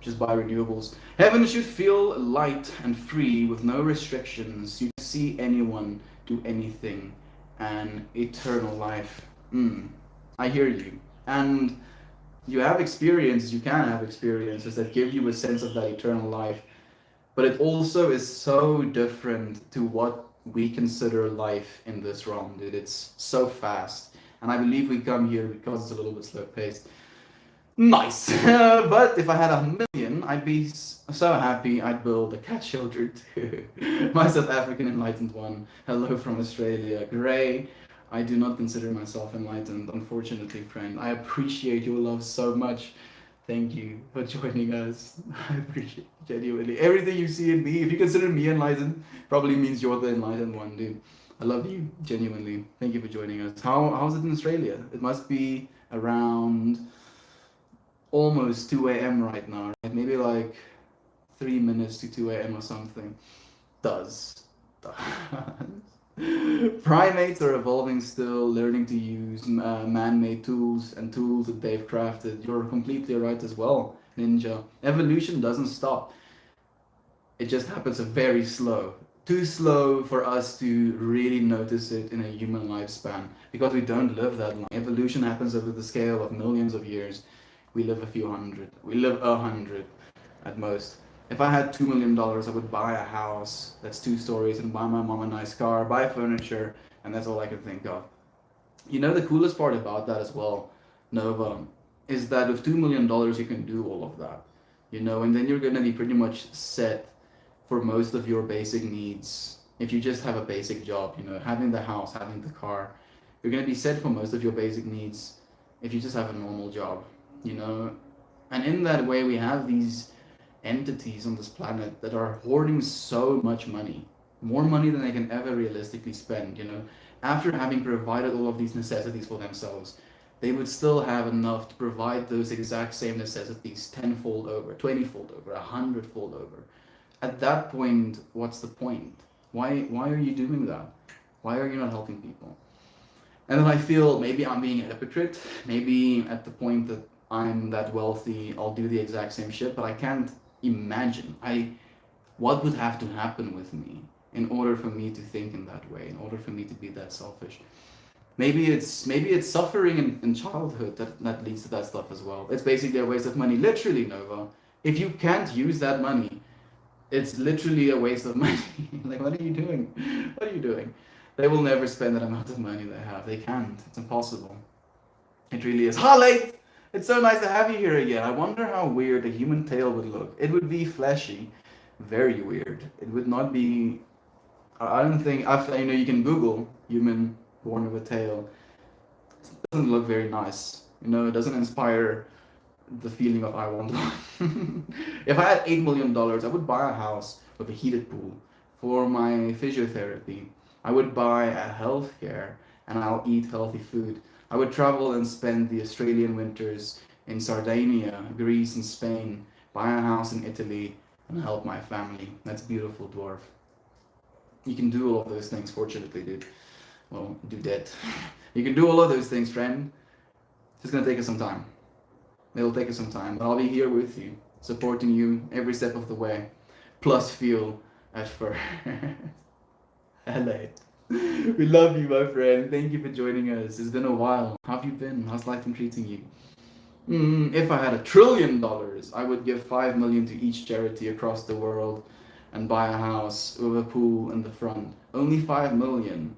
Just buy renewables. Heaven should feel light and free with no restrictions. You can see anyone do anything. And eternal life. I hear you. And you have experiences, you can have experiences that give you a sense of that eternal life. But it also is so different to what we consider life in this realm, dude. It's so fast. And I believe we come here because it's a little bit slow paced. Nice. But if I had $1 million, I'd be so happy I'd build a cat shelter too. My South African enlightened one. Hello from Australia. Gray. I do not consider myself enlightened, unfortunately, friend. I appreciate your love so much. Thank you for joining us. I appreciate it genuinely. Everything you see in me, if you consider me enlightened, probably means you're the enlightened one, dude. I love you, genuinely. Thank you for joining us. How's it in Australia? It must be around almost 2 a.m. right now, right? Maybe like 3 minutes to 2 a.m. or something. Does. Primates are evolving still, learning to use man-made tools and tools that they've crafted. You're completely right as well, Ninja. Evolution doesn't stop. It just happens very slow. Too slow for us to really notice it in a human lifespan because we don't live that long. Evolution happens over the scale of millions of years. We live a few hundred. We live 100 at most. If I had $2 million, I would buy a house that's 2 stories and buy my mom a nice car, buy furniture, and that's all I can think of. The coolest part about that as well, Nova, is that with $2 million, you can do all of that. And then you're going to be pretty much set for most of your basic needs. If you just have a basic job, having the house, having the car, you're going to be set for most of your basic needs if you just have a normal job, And in that way, we have these entities on this planet that are hoarding so much money, more money than they can ever realistically spend. After having provided all of these necessities for themselves, they would still have enough to provide those exact same necessities 10-fold over, 20-fold over, 100-fold over. At that point, what's the point? Why are you doing that? Why are you not helping people? And then I feel maybe I'm being a hypocrite. Maybe at the point that I'm that wealthy, I'll do the exact same shit, but I can't imagine what would have to happen with me in order for me to think in that way, in order for me to be that selfish. Maybe it's suffering in childhood that leads to that stuff as well. It's basically a waste of money, literally, Nova. If you can't use that money, it's literally a waste of money. Like, what are you doing? What are you doing? They will never spend that amount of money they have. They can't. It's impossible. It really is. Late! It's so nice to have you here again. I wonder how weird a human tail would look. It would be fleshy. Very weird. It would not be... I don't think... you can Google human born with a tail. It doesn't look very nice. It doesn't inspire the feeling of I want one. If I had $8 million, I would buy a house with a heated pool for my physiotherapy. I would buy a healthcare and I'll eat healthy food. I would travel and spend the Australian winters in Sardinia, Greece, and Spain, buy a house in Italy, and help my family. That's beautiful, dwarf. You can do all of those things, fortunately, dude. Well, do that. You can do all of those things, friend. It's just gonna take us some time. It'll take us some time, but I'll be here with you, supporting you every step of the way. Plus fuel at first. LA. We love you, my friend. Thank you for joining us. It's been a while. How have you been? How's life been treating you? If I had $1 trillion, I would give $5 million to each charity across the world and buy a house with a pool in the front. Only $5 million.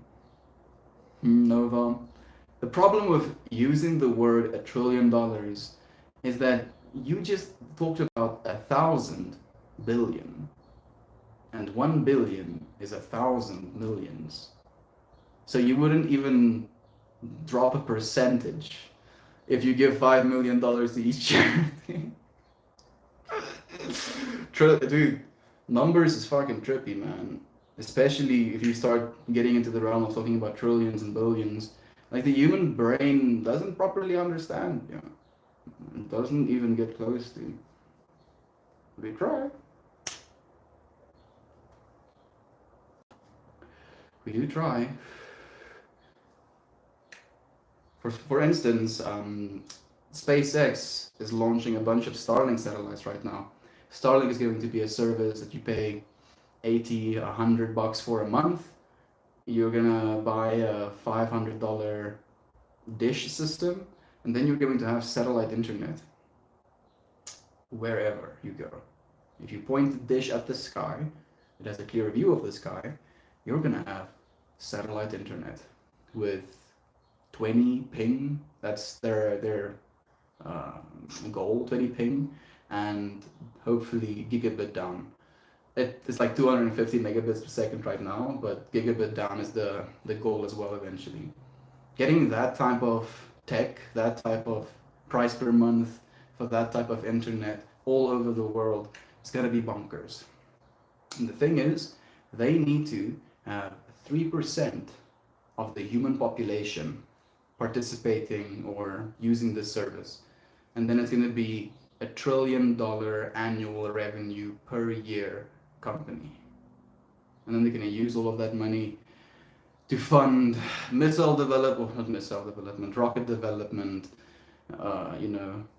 Nova. The problem with using the word $1 trillion is that you just talked about 1,000 billion. And 1 billion is 1,000 millions. So you wouldn't even drop a percentage if you give $5 million to each charity. Dude, numbers is fucking trippy, man. Especially if you start getting into the realm of talking about trillions and billions. Like the human brain doesn't properly understand, you know. It doesn't even get close to. We try. We do try. For instance, SpaceX is launching a bunch of Starlink satellites right now. Starlink is going to be a service that you pay 80, $100 for a month. You're gonna buy a $500 dish system, and then you're going to have satellite internet wherever you go. If you point the dish at the sky, it has a clear view of the sky, you're gonna have satellite internet with 20 ping. That's their goal, 20 ping, and hopefully gigabit down. It's like 250 megabits per second right now, but gigabit down is the goal as well eventually. Getting that type of tech, that type of price per month for that type of internet all over the world, it's gonna be bonkers. And the thing is, they need to have 3% of the human population participating or using this service. And then it's gonna be $1 trillion annual revenue per year company. And then they're going to use all of that money to fund missile development, not missile development, rocket development,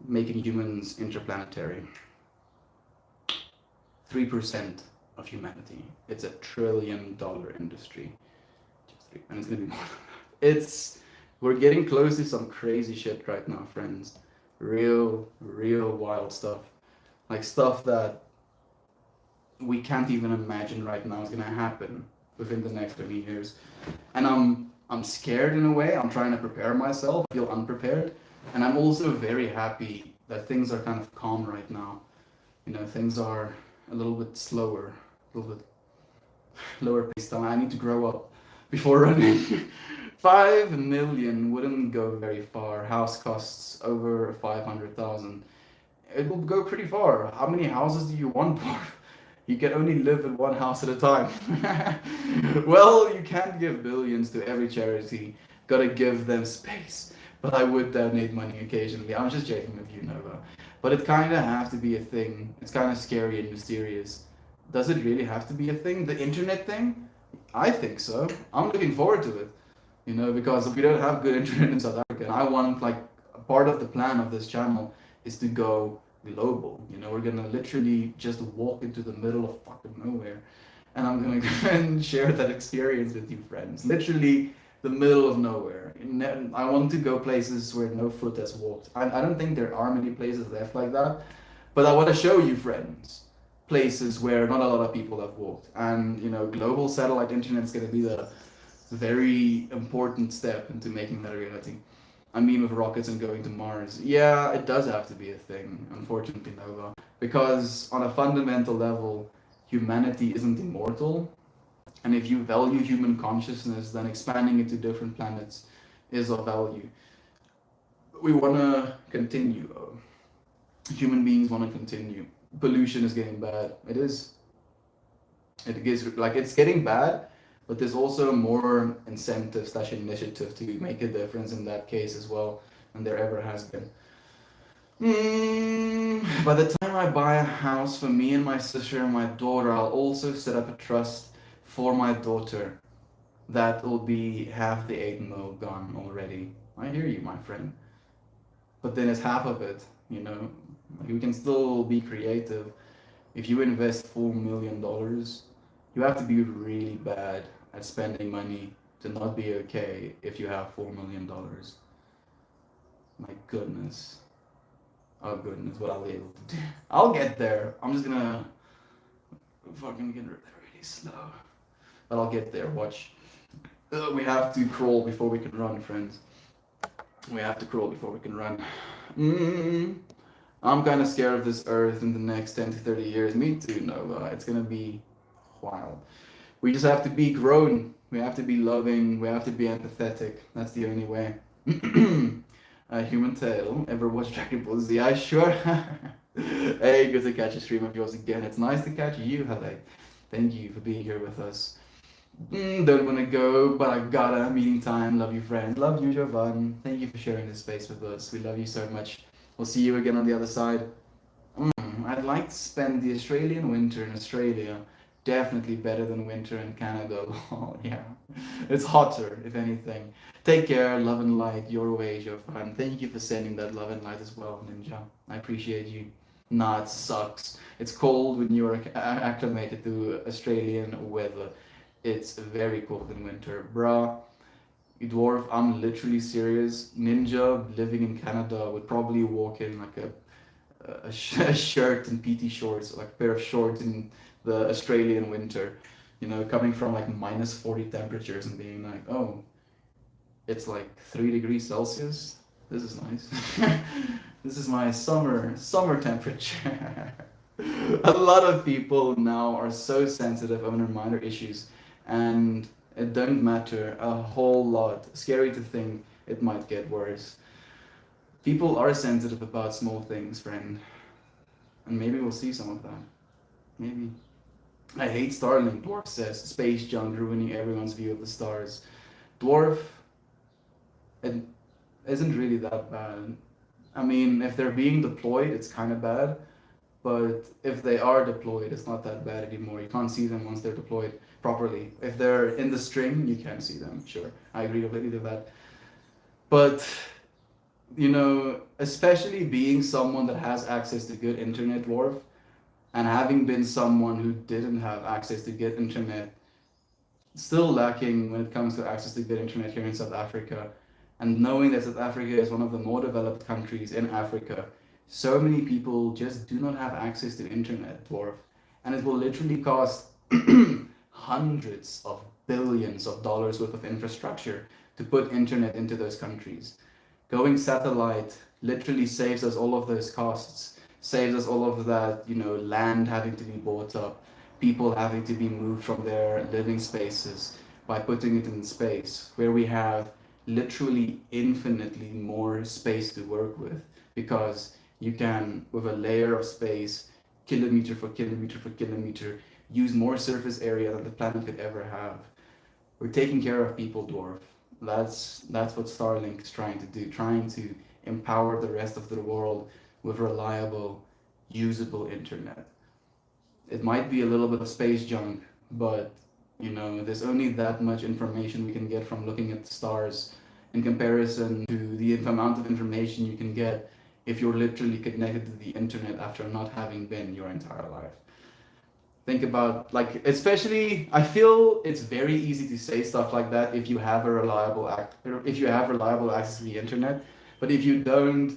making humans interplanetary. 3% of humanity. It's $1 trillion industry. And it's going to be more. We're getting close to some crazy shit right now, friends. Real wild stuff. Like stuff that we can't even imagine right now is gonna happen within the next 20 years. And I'm scared in a way. I'm trying to prepare myself. I feel unprepared. And I'm also very happy that things are kind of calm right now. You know, things are a little bit slower, a little bit lower paced. I need to grow up before running. 5 million wouldn't go very far. House costs over 500,000. It will go pretty far. How many houses do you want, Barb? You can only live in one house at a time. Well, you can't give billions to every charity. Gotta give them space. But I would donate money occasionally. I'm just joking with you, Nova. But it kind of have to be a thing. It's kind of scary and mysterious. Does it really have to be a thing? The internet thing? I think so. I'm looking forward to it. You know, because if we don't have good internet in South Africa, and I want, like, a part of the plan of this channel is to go global. You know, we're gonna literally just walk into the middle of fucking nowhere, and I'm gonna go and share that experience with you, friends. Literally the middle of nowhere. I want to go places where no foot has walked. I don't think there are many places left like that, but I want to show you, friends, places where not a lot of people have walked. And you know, global satellite internet is gonna be the very important step into making that a reality. I mean, with rockets and going to Mars. Yeah, it does have to be a thing, unfortunately, Nova. Because on a fundamental level, humanity isn't immortal. And if you value human consciousness, then expanding it to different planets is of value. We want to continue. Human beings want to continue. Pollution is getting bad. It is. It's getting bad, but there's also more incentive / initiative to make a difference in that case as well, and there ever has been. By the time I buy a house for me and my sister and my daughter, I'll also set up a trust for my daughter. That will be half the 8 mil gone already. I hear you, my friend. But then it's half of it, you know. You can still be creative. If you invest $4 million, you have to be really bad at spending money to not be okay if you have $4 million. My goodness. Oh goodness, what I'll be able to do. I'll get there. I'm just gonna fucking get really slow. But I'll get there, watch. We have to crawl before we can run, friends. We have to crawl before we can run. I'm kind of scared of this earth in the next 10 to 30 years. Me too, Nova. It's gonna be wild. We just have to be grown. We have to be loving. We have to be empathetic. That's the only way. Human Tail. Ever watch Dragon Ball Z? I sure. Hey, good to catch a stream of yours again. It's nice to catch you, Hele. Thank you for being here with us. Don't want to go, but I gotta. Meeting time. Love you, friends. Love you, Jovan. Thank you for sharing this space with us. We love you so much. We'll see you again on the other side. I'd like to spend the Australian winter in Australia. Definitely better than winter in Canada. Oh, yeah. It's hotter, if anything. Take care, love and light, your way, Jovan. Thank you for sending that love and light as well, Ninja. I appreciate you. Nah, it sucks. It's cold when you're acclimated to Australian weather. It's very cold in winter. Bruh, you dwarf, I'm literally serious. Ninja living in Canada would probably walk in like a shirt and PT shorts, like a pair of shorts in the Australian winter. You know, coming from like -40 temperatures and being like, oh, it's like 3 degrees Celsius. This is nice. This is my summer temperature. A lot of people now are so sensitive over minor issues, and it don't matter a whole lot. Scary to think it might get worse. People are sensitive about small things, friend, and maybe we'll see some of that. Maybe. I hate Starlink, Dwarf says. Space junk ruining everyone's view of the stars. Dwarf, it isn't really that bad. I mean, if they're being deployed, it's kind of bad. But if they are deployed, it's not that bad anymore. You can't see them once they're deployed properly. If they're in the string, you can see them. Sure, I agree completely with that. But you know, especially being someone that has access to good internet, Dwarf, and having been someone who didn't have access to good internet, still lacking when it comes to access to good internet here in South Africa, and knowing that South Africa is one of the more developed countries in Africa, so many people just do not have access to internet, Dwarf, and it will literally cost hundreds of billions of dollars worth of infrastructure to put internet into those countries. Going satellite literally saves us all of those costs, saves us all of that, you know, land having to be bought up, people having to be moved from their living spaces by putting it in space, where we have literally infinitely more space to work with, because you can, with a layer of space, kilometer for kilometer for kilometer, use more surface area than the planet could ever have. We're taking care of people, Dwarf. That's what Starlink is trying to do, trying to empower the rest of the world with reliable, usable internet. It might be a little bit of space junk, but you know, there's only that much information we can get from looking at the stars in comparison to the amount of information you can get if you're literally connected to the internet after not having been your entire life. Think about, like, especially I feel it's very easy to say stuff like that if you have a reliable access to the internet, but if you don't,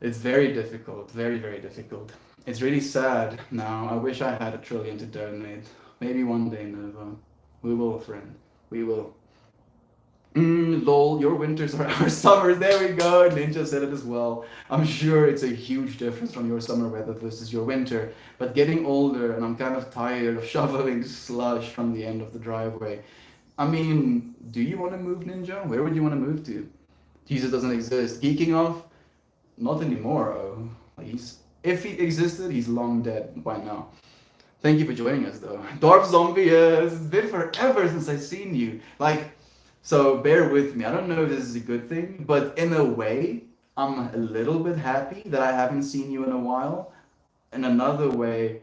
it's very difficult, very difficult. It's really sad now. I wish I had $1 trillion to donate. Maybe one day, Nova. We will, friend. We will. Lol, your winters are our summers. There we go. Ninja said it as well. I'm sure it's a huge difference from your summer weather versus your winter. But getting older, and I'm kind of tired of shoveling slush from the end of the driveway. I mean, do you want to move, Ninja? Where would you want to move to? Jesus doesn't exist. Geeking off? Not anymore. Oh, if he existed, he's long dead by now. Thank you for joining us, though. Dwarf Zombie, yes, it's been forever since I've seen you. Like, so bear with me. I don't know if this is a good thing, but in a way, I'm a little bit happy that I haven't seen you in a while. In another way,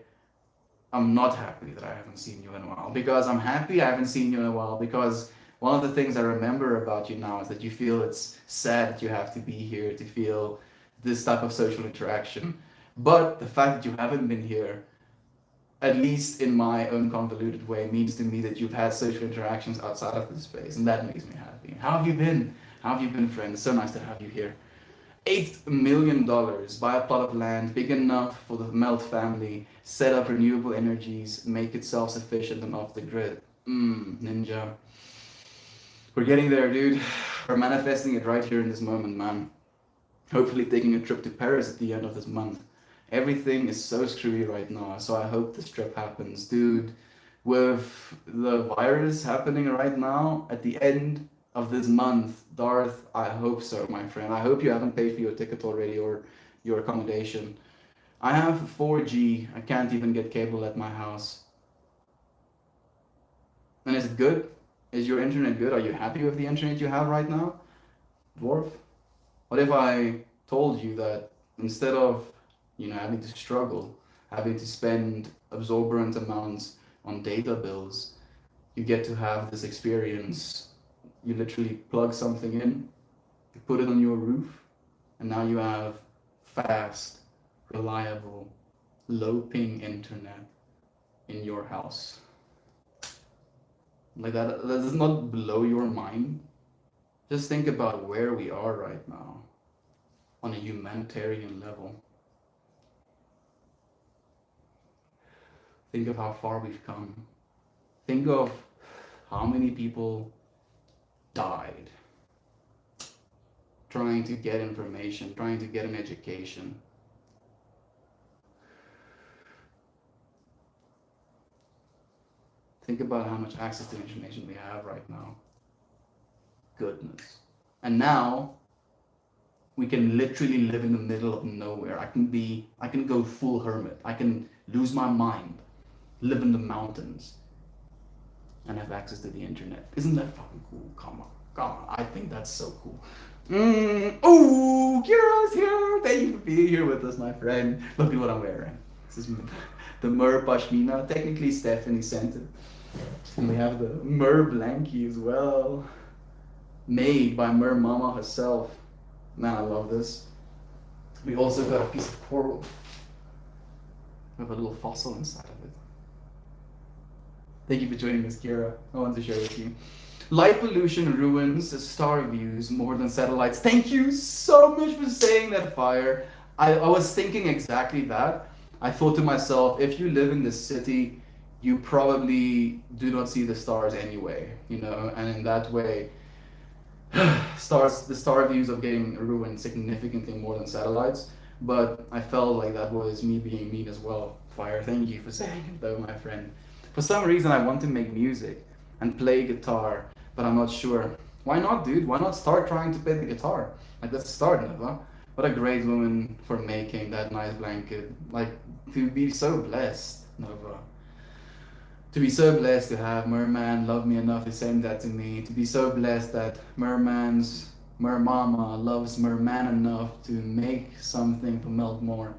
I'm not happy that I haven't seen you in a while, because I'm happy I haven't seen you in a while, because one of the things I remember about you now is that you feel it's sad that you have to be here to feel this type of social interaction. But the fact that you haven't been here, at least in my own convoluted way, means to me that you've had social interactions outside of this space, and that makes me happy. How have you been? How have you been, friend? It's so nice to have you here. $8 million, buy a plot of land big enough for the Melt family, set up renewable energies, make it self-sufficient and off the grid. Ninja. We're getting there, dude. We're manifesting it right here in this moment, man. Hopefully taking a trip to Paris at the end of this month. Everything is so screwy right now, so I hope this trip happens. Dude, with the virus happening right now, at the end of this month, Darth, I hope so, my friend. I hope you haven't paid for your ticket already or your accommodation. I have 4G. I can't even get cable at my house. And is it good? Is your internet good? Are you happy with the internet you have right now, dwarf? What if I told you that instead of, having to struggle, having to spend absorbent amounts on data bills, you get to have this experience. You literally plug something in, you put it on your roof, and now you have fast, reliable, low ping internet in your house. Like that does not blow your mind? Just think about where we are right now on a humanitarian level. Think of how far we've come. Think of how many people died trying to get information, trying to get an education. Think about how much access to information we have right now. Goodness. And now we can literally live in the middle of nowhere. I can go full hermit. I can lose my mind, live in the mountains, and have access to the internet. Isn't that fucking cool? Come on. I think that's so cool. Oh, Kira's here. Thank you for being here with us, my friend. Look at what I'm wearing. This is the Mer Pashmina. Technically, Stephanie sent it. And we have the Mer Blankie as well. Made by Mer Mama herself. Man, I love this. We also got a piece of coral with a little fossil inside of it. Thank you for joining us, Kira. I want to share with you. Light pollution ruins star views more than satellites. Thank you so much for saying that, Fire. I was thinking exactly that. I thought to myself, if you live in this city, you probably do not see the stars anyway, and in that way, the star views are getting ruined significantly more than satellites. But I felt like that was me being mean as well. Fire, thank you for saying it though, my friend. For some reason, I want to make music and play guitar, but I'm not sure. Why not, dude? Why not start trying to play the guitar? Like, let's start, Nova. What a great woman for making that nice blanket. Like, to be so blessed, Nova. To be so blessed to have Merman love me enough to send that to me. To be so blessed that Merman's Mermama loves Merman enough to make something for Meltmore.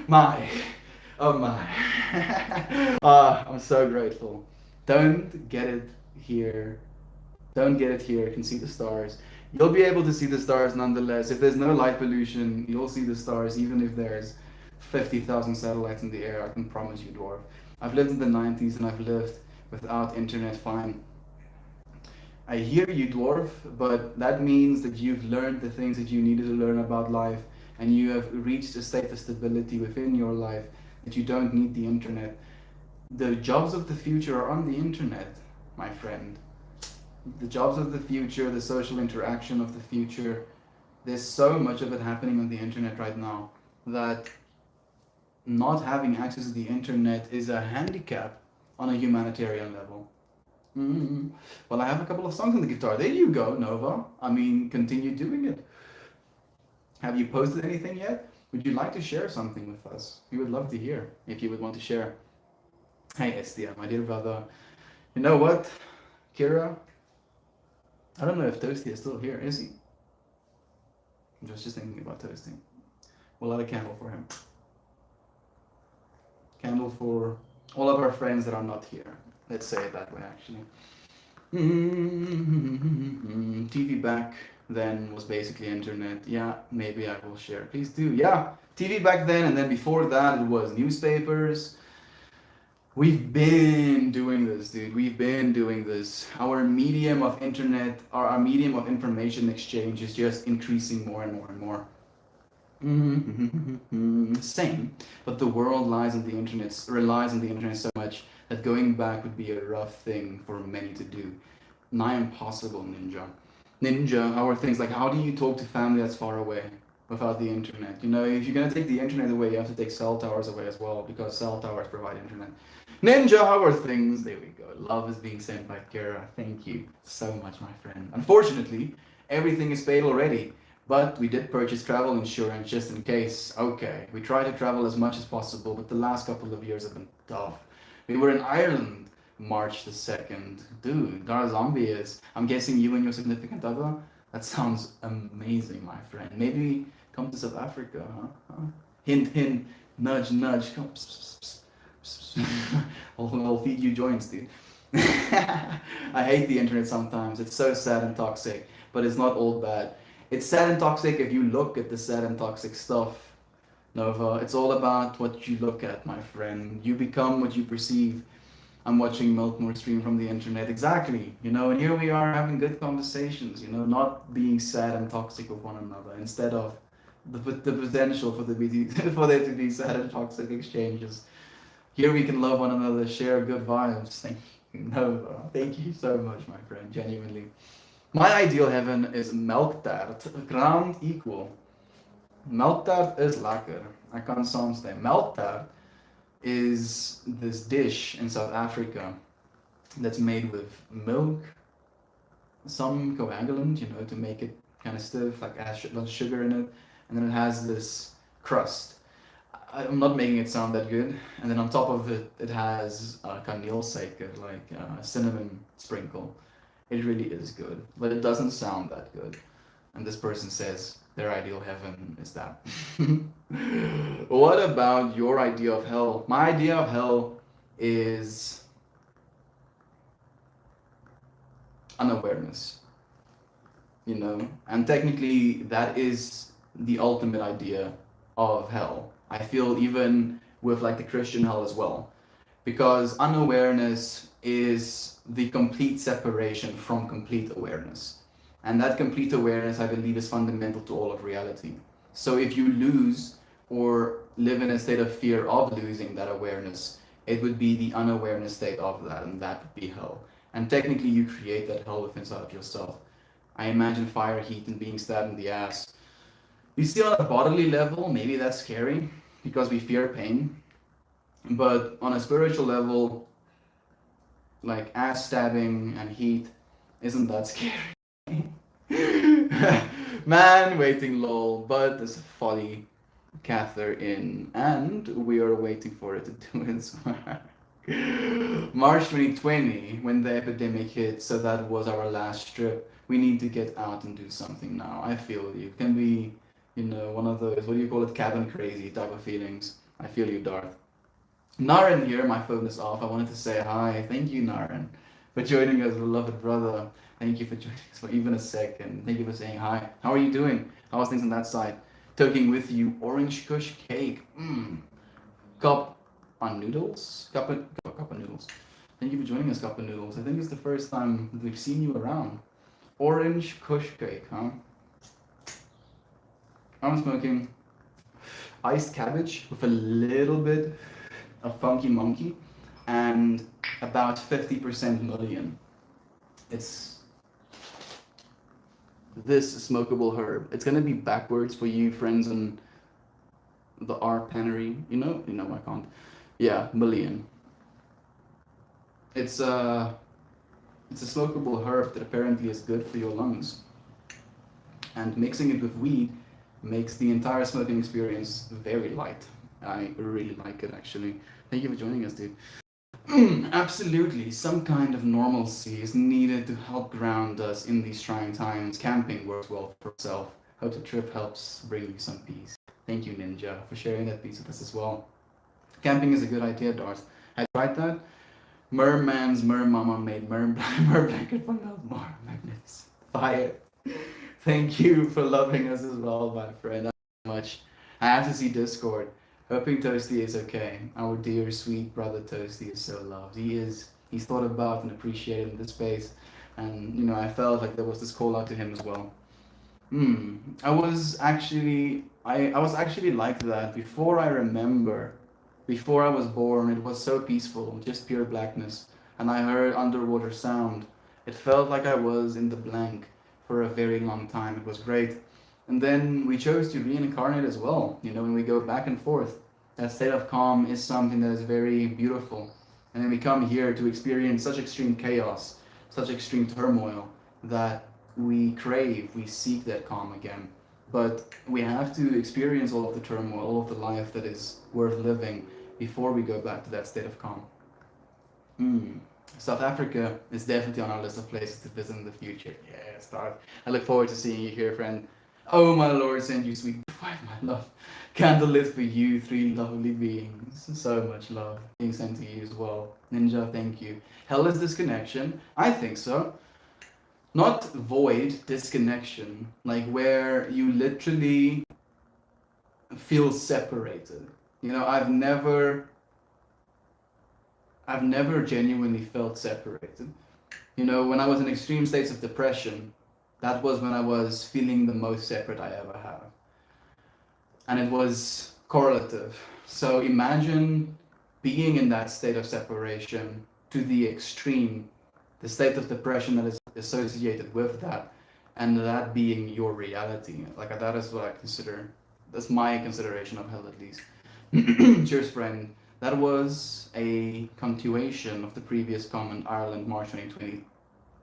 My. Oh my. I'm so grateful. Don't get it here. Don't get it here. You can see the stars. You'll be able to see the stars nonetheless. If there's no light pollution, you'll see the stars even if there's 50,000 satellites in the air. I can promise you, dwarf. I've lived in the 90s and I've lived without internet fine. I hear you, dwarf, but that means that you've learned the things that you needed to learn about life, and you have reached a state of stability within your life that you don't need the internet. The jobs of the future are on the internet, my friend. The jobs of the future, the social interaction of the future, there's so much of it happening on the internet right now that not having access to the internet is a handicap on a humanitarian level. Well, I have a couple of songs on the guitar. There you go, Nova. I mean, continue doing it. Have you posted anything yet? Would you like to share something with us? We would love to hear if you would want to share. Hey, Estia, my dear brother. You know what, Kira? I don't know if Toasty is still here. Is he? I was just thinking about Toasty. We'll light a candle for him. Candle for all of our friends that are not here. Let's say it that way, actually. TV back then was basically internet. Yeah, maybe I will share. Please do. Yeah, TV back then, and then before that it was newspapers. We've been doing this, dude. We've been doing this. Our medium of internet, our medium of information exchange is just increasing more and more and more. Same, but the world relies on the internet so much that going back would be a rough thing for many to do. Nigh impossible, Ninja, how are things? Like, how do you talk to family that's far away without the internet? If you're gonna take the internet away, you have to take cell towers away as well, because cell towers provide internet. Ninja, how are things? There we go. Love is being sent by Kira. Thank you so much, my friend. Unfortunately, everything is paid already. But we did purchase travel insurance just in case. Okay, we try to travel as much as possible, but the last couple of years have been tough. We were in Ireland March the 2nd. Dude, Dar Zombie is. I'm guessing you and your significant other? That sounds amazing, my friend. Maybe come to South Africa, huh? Hint, hint, nudge, nudge. Come. Pss, pss, pss, pss. I'll feed you joints, dude. I hate the internet sometimes. It's so sad and toxic, but it's not all bad. It's sad and toxic if you look at the sad and toxic stuff, Nova. It's all about what you look at, my friend. You become what you perceive. I'm watching Milkmore stream from the internet. Exactly. And here we are having good conversations, not being sad and toxic with one another, instead of the potential for, for there to be sad and toxic exchanges. Here we can love one another, share good vibes. Thank you, Nova. Thank you so much, my friend, genuinely. My ideal heaven is melktart, ground equal. Melktart is lekker. I kan soms say melktart is this dish in South Africa that's made with milk, some coagulant, to make it kind of stiff, like has a lot of sugar in it, and then it has this crust. I'm not making it sound that good. And then on top of it, it has kaneelsuiker, like cinnamon sprinkle. It really is good, but it doesn't sound that good. And this person says their ideal heaven is that. What about your idea of hell? My idea of hell is unawareness, and technically that is the ultimate idea of hell. I feel even with like the Christian hell as well, because unawareness is the complete separation from complete awareness. And that complete awareness, I believe, is fundamental to all of reality. So if you lose or live in a state of fear of losing that awareness, it would be the unawareness state of that, and that would be hell. And technically, you create that hell within inside of yourself. I imagine fire, heat, and being stabbed in the ass. You see, on a bodily level, maybe that's scary because we fear pain. But on a spiritual level, like ass stabbing and heat, isn't that scary? Man waiting lol, but there's a folly catheter in, and we are waiting for it to do its work. March 2020, when the epidemic hit, so that was our last trip. We need to get out and do something now. I feel you. Can be, one of those, what do you call it, cabin crazy type of feelings. I feel you, Darth. Naren here, my phone is off. I wanted to say hi. Thank you, Naren, for joining us, beloved brother. Thank you for joining us for even a second. Thank you for saying hi. How are you doing? How are things on that side? Taking with you orange kush cake. Cup on noodles? Cup of noodles. Thank you for joining us, Cup of Noodles. I think it's the first time that we've seen you around. Orange kush cake, huh? I'm smoking iced cabbage with a little bit of funky monkey and about 50% mullion. It's this smokable herb. It's gonna be backwards for you friends on the R Panery. I can't. Yeah, mullion. It's a smokable herb that apparently is good for your lungs. And mixing it with weed makes the entire smoking experience very light. I really like it, actually. Thank you for joining us, dude. Absolutely, some kind of normalcy is needed to help ground us in these trying times. Camping works well for itself. Hope the trip helps bring you some peace. Thank you, Ninja, for sharing that piece with us as well. Camping is a good idea, Darth. Have you tried that? Merman's Mermama made mer blanket from Meltmore. Magnificent. Fire. Thank you for loving us as well, my friend. That's so much. I have to see Discord. Hoping Toasty is okay. Our dear, sweet brother Toasty is so loved. He's thought about and appreciated in this space. And, I felt like there was this call out to him as well. I was actually like that before I remember. Before I was born, it was so peaceful, just pure blackness. And I heard underwater sound. It felt like I was in the blank for a very long time. It was great. And then we chose to reincarnate as well. When we go back and forth, that state of calm is something that is very beautiful. And then we come here to experience such extreme chaos, such extreme turmoil that we crave, we seek that calm again. But we have to experience all of the turmoil, all of the life that is worth living before we go back to that state of calm. Mm. South Africa is definitely on our list of places to visit in the future. Yeah, start. I look forward to seeing you here, friend. Oh, my Lord, send you sweet five, my love. Candle lit for you, three lovely beings. So much love being sent to you as well. Ninja, thank you. Hell is disconnection? I think so. Not void, disconnection. Like where you literally feel separated. You know, I've never genuinely felt separated. You know, when I was in extreme states of depression, that was when I was feeling the most separate I ever have. And it was correlative. So imagine being in that state of separation to the extreme, the state of depression that is associated with that, and that being your reality. Like that is what I consider, that's my consideration of hell at least. Cheers, friend. That was a continuation of the previous comment, Ireland, March 2020.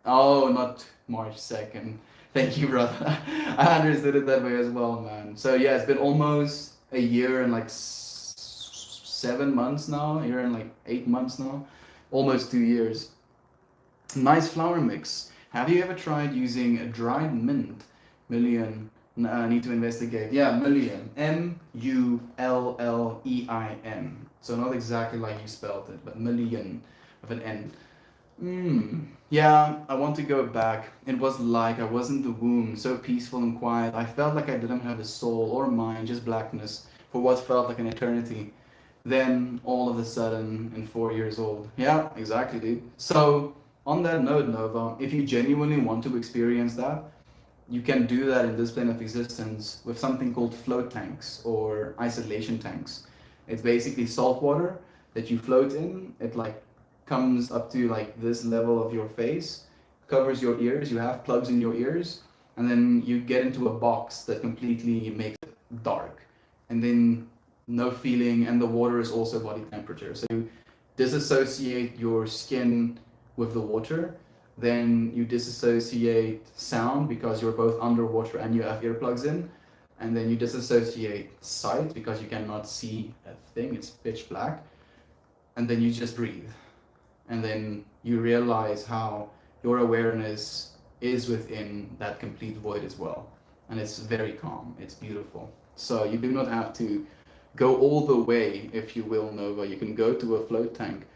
Oh, not March 2nd. Thank you, brother. I understood it that way as well, man. So yeah, it's been almost a year and like 7 months now. A year and like 8 months now. Almost 2 years. Nice flower mix. Have you ever tried using a dried mint? Million. Need to investigate. Yeah, million. Mullein. So not exactly like you spelled it, but million with an N. Yeah, I want to go back. It was like I was in the womb, so peaceful and quiet. I felt like I didn't have a soul or mind, just blackness for what felt like an eternity. Then all of a sudden, in 4 years old. Yeah, exactly, dude. So, on that note, Nova, if you genuinely want to experience that, you can do that in this plane of existence with something called float tanks or isolation tanks. It's basically salt water that you float in. It like comes up to like this level of your face, covers your ears. You have plugs in your ears, and then you get into a box that completely makes it dark, and then no feeling, and the water is also body temperature. So you disassociate your skin with the water, then you disassociate sound because you're both underwater and you have earplugs in, and then you disassociate sight because you cannot see a thing, it's pitch black, and then you just breathe. And then you realize how your awareness is within that complete void as well. And it's very calm, it's beautiful. So you do not have to go all the way, if you will, Nova. You can go to a float tank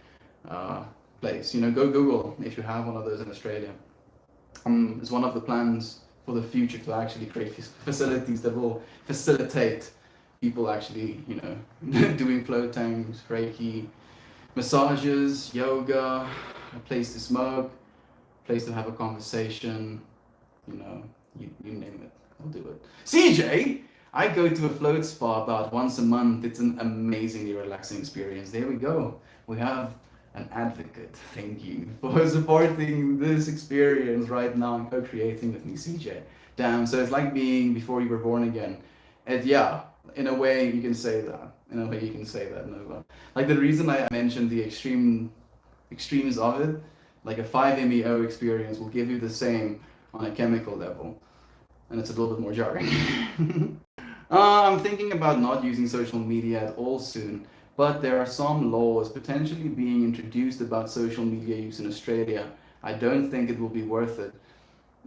place. You know, go Google if you have one of those in Australia. It's one of the plans for the future to actually create facilities that will facilitate people actually, you know, doing float tanks, Reiki, massages, yoga, a place to smoke, a place to have a conversation, you know, you name it, I'll do it. CJ, I go to a float spa about once a month. It's an amazingly relaxing experience. There we go. We have an advocate. Thank you for supporting this experience right now and co-creating with me, CJ. Damn, so it's like being before you were born again. And yeah, in a way you can say that. In a way you can say that, Nova. Like the reason I mentioned the extremes of it, like a 5-MeO experience will give you the same on a chemical level. And it's a little bit more jarring. I'm thinking about not using social media at all soon, but there are some laws potentially being introduced about social media use in Australia. I don't think it will be worth it.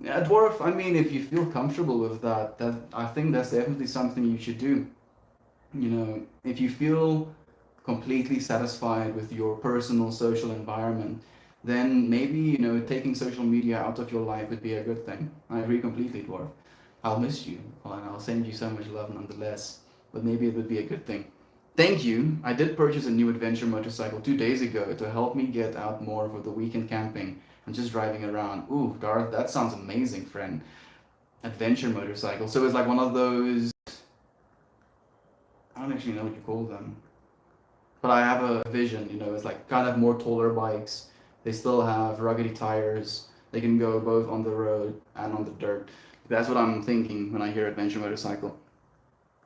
Yeah, Dwarf, I mean, if you feel comfortable with that, I think that's definitely something you should do. You know, if you feel completely satisfied with your personal social environment, then maybe, you know, taking social media out of your life would be a good thing. I agree completely, Dwarf. I'll miss you, and I'll send you so much love nonetheless, but maybe it would be a good thing. Thank you. I did purchase a new adventure motorcycle 2 days ago to help me get out more for the weekend camping and just driving around. Ooh, Darth, that sounds amazing, friend. Adventure motorcycle. So it's like one of those, I don't actually know what you call them, but I have a vision, you know, it's like kind of more taller bikes. They still have ruggedy tires. They can go both on the road and on the dirt. That's what I'm thinking when I hear adventure motorcycle.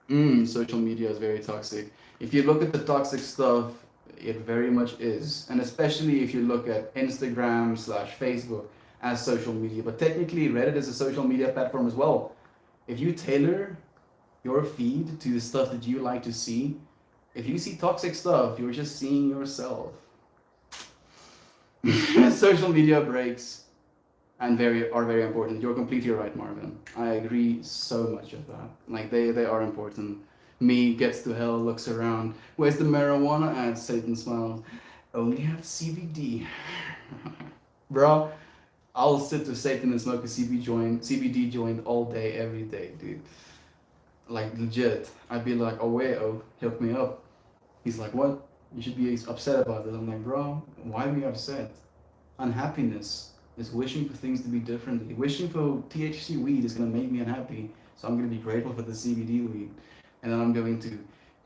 Social media is very toxic. If you look at the toxic stuff, it very much is. And especially if you look at Instagram/Facebook as social media. But technically, Reddit is a social media platform as well. If you tailor your feed to the stuff that you like to see, if you see toxic stuff, you're just seeing yourself. Social media breaks are very important. You're completely right, Marvin. I agree so much of that. Like they are important. Me gets to hell, looks around. Where's the marijuana ad? Satan smiles. Only have CBD. Bro, I'll sit with Satan and smoke a CBD joint all day, every day, dude. Like legit. I'd be like, oh wait, oh, hook me up. He's like, what? You should be upset about this. I'm like, bro, why be upset? Unhappiness is wishing for things to be differently. Wishing for THC weed is gonna make me unhappy. So I'm gonna be grateful for the CBD weed. And then I'm going to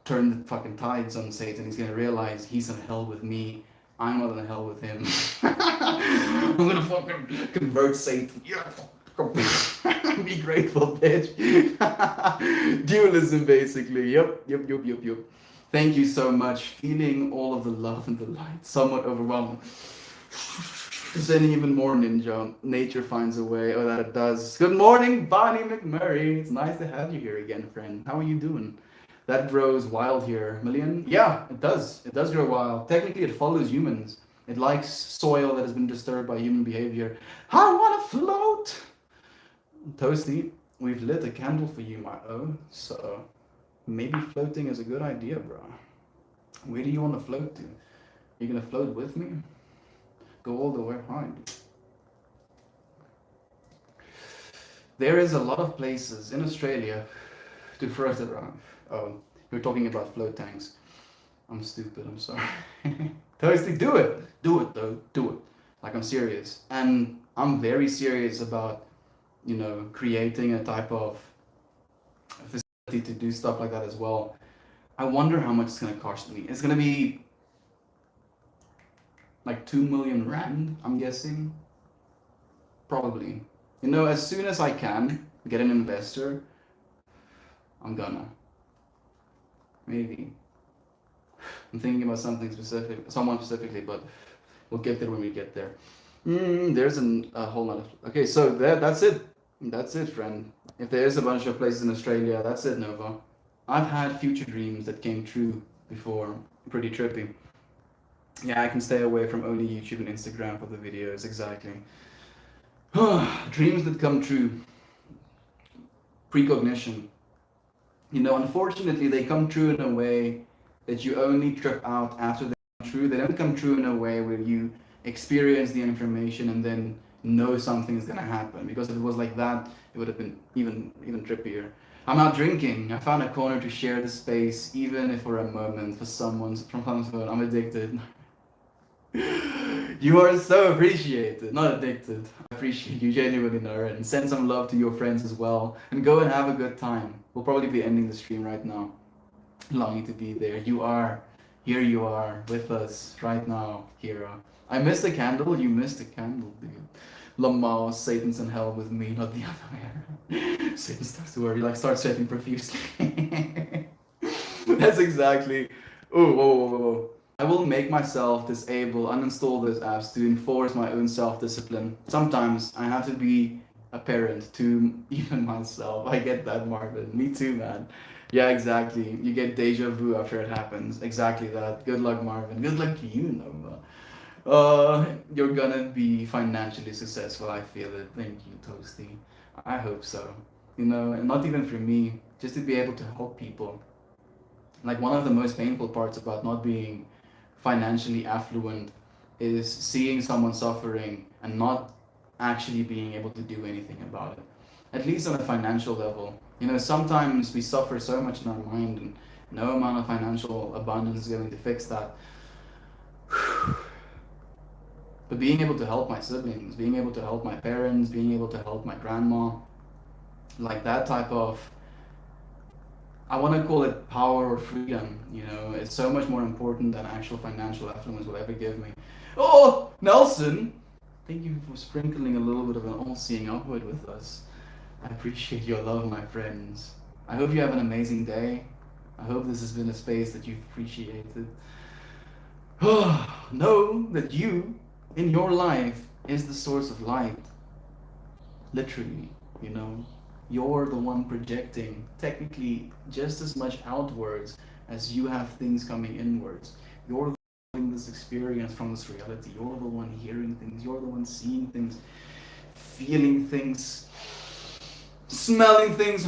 turn the fucking tides on Satan. He's gonna realize he's in hell with me. I'm not in hell with him. I'm gonna fucking convert Satan. Yeah. Be grateful, bitch. Dualism, basically. Yep. Thank you so much. Feeling all of the love and the light. Somewhat overwhelmed. Sending even more ninja. Nature finds a way. Oh, that it does. Good morning, Bonnie McMurray. It's nice to have you here again, friend. How are you doing? That grows wild here. Million? Yeah, it does. It does grow wild. Technically, it follows humans. It likes soil that has been disturbed by human behavior. I want to float. Toasty, we've lit a candle for you, my O. So maybe floating is a good idea, bro. Where do you want to float to? You gonna float with me? Go all the way high. There is a lot of places in Australia to float around. Oh, you're talking about float tanks. I'm stupid, I'm sorry. Toasty, do it! Do it though, do it. Like I'm serious. And I'm very serious about, you know, creating a type of facility to do stuff like that as well. I wonder how much it's gonna cost me. It's gonna be like 2 million rand, I'm guessing. Probably. You know, as soon as I can get an investor, I'm gonna. Maybe. I'm thinking about someone specifically, but we'll get there when we get there. There's a whole lot of. Okay, so that's it. That's it, friend. If there is a bunch of places in Australia, that's it, Nova. I've had future dreams that came true before. Pretty trippy. Yeah, I can stay away from only YouTube and Instagram for the videos, exactly. Dreams that come true. Precognition. You know, unfortunately, they come true in a way that you only trip out after they come true. They don't come true in a way where you experience the information and then know something is gonna happen. Because if it was like that, it would have been even trippier. I'm not drinking. I found a corner to share the space, even if for a moment, from someone's phone. I'm addicted. You are so appreciated, not addicted. I appreciate you genuinely, Nora, and send some love to your friends as well. And go and have a good time. We'll probably be ending the stream right now. Longing to be there. You are. Here you are with us right now, Kira. I missed the candle. You missed the candle, dude. Lamar, Satan's in hell with me, not the other way around. Satan starts to worry, like starts sweating profusely. That's exactly. Oh, whoa. I will make myself disable, uninstall those apps to enforce my own self-discipline. Sometimes I have to be a parent to even myself. I get that, Marvin. Me too, man. Yeah, exactly. You get deja vu after it happens. Exactly that. Good luck, Marvin. Good luck to you, Nova. You're gonna be financially successful. I feel it. Thank you, Toasty. I hope so. You know, and not even for me, just to be able to help people. Like one of the most painful parts about not being financially affluent is seeing someone suffering and not actually being able to do anything about it. At least on a financial level. You know, sometimes we suffer so much in our mind and no amount of financial abundance is going to fix that. But being able to help my siblings, being able to help my parents, being able to help my grandma, like that type of, I want to call it power or freedom, you know, it's so much more important than actual financial affluence will ever give me. Oh, Nelson, thank you for sprinkling a little bit of an all-seeing upward with us. I appreciate your love, my friends. I hope you have an amazing day. I hope this has been a space that you've appreciated. Know that you, in your life, is the source of light. Literally, you know. You're the one projecting technically just as much outwards as you have things coming inwards. You're the one having this experience from this reality. You're the one hearing things. You're the one seeing things, feeling things, smelling things,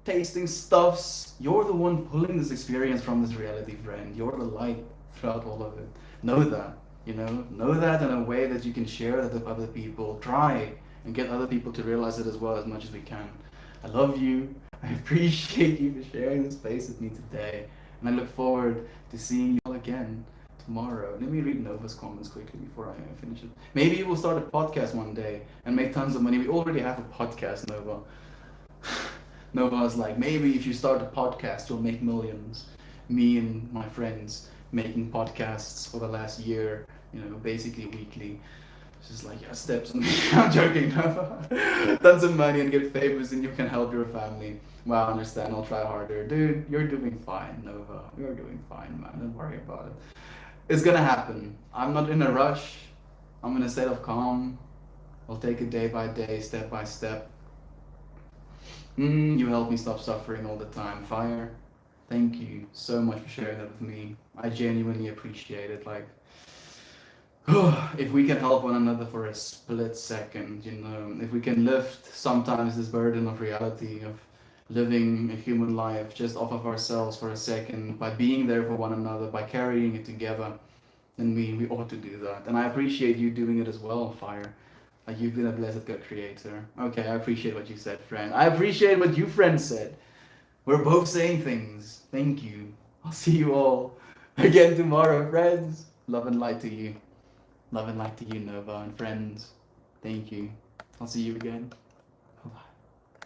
tasting stuffs. You're the one pulling this experience from this reality, friend. You're the light throughout all of it. Know that, know that in a way that you can share that with other people. Try and get other people to realize it as well as much as we can. I love you. I appreciate you for sharing this space with me today. And I look forward to seeing you all again tomorrow. Let me read Nova's comments quickly before I finish it. Maybe we'll start a podcast one day and make tons of money. We already have a podcast, Nova. Nova's like, maybe if you start a podcast, you'll make millions. Me and my friends making podcasts for the last year, basically weekly. It's just like, yeah, steps. I'm joking. Tons of money and get famous and you can help your family. Well, I understand. I'll try harder. Dude, you're doing fine, Nova. You're doing fine, man. Don't worry about it. It's gonna happen. I'm not in a rush. I'm in a state of calm. I'll take it day by day, step by step. You help me stop suffering all the time. Fire, thank you so much for sharing that with me. I genuinely appreciate it. Like, if we can help one another for a split second, if we can lift sometimes this burden of reality of living a human life just off of ourselves for a second, by being there for one another, by carrying it together, then we ought to do that. And I appreciate you doing it as well, Fire. Like, you've been a blessed God creator. Okay, I appreciate what you said, friend. I appreciate what you, friend, said. We're both saying things. Thank you. I'll see you all again tomorrow, friends. Love and light to you. Love and light to you, Nova, and friends. Thank you. I'll see you again.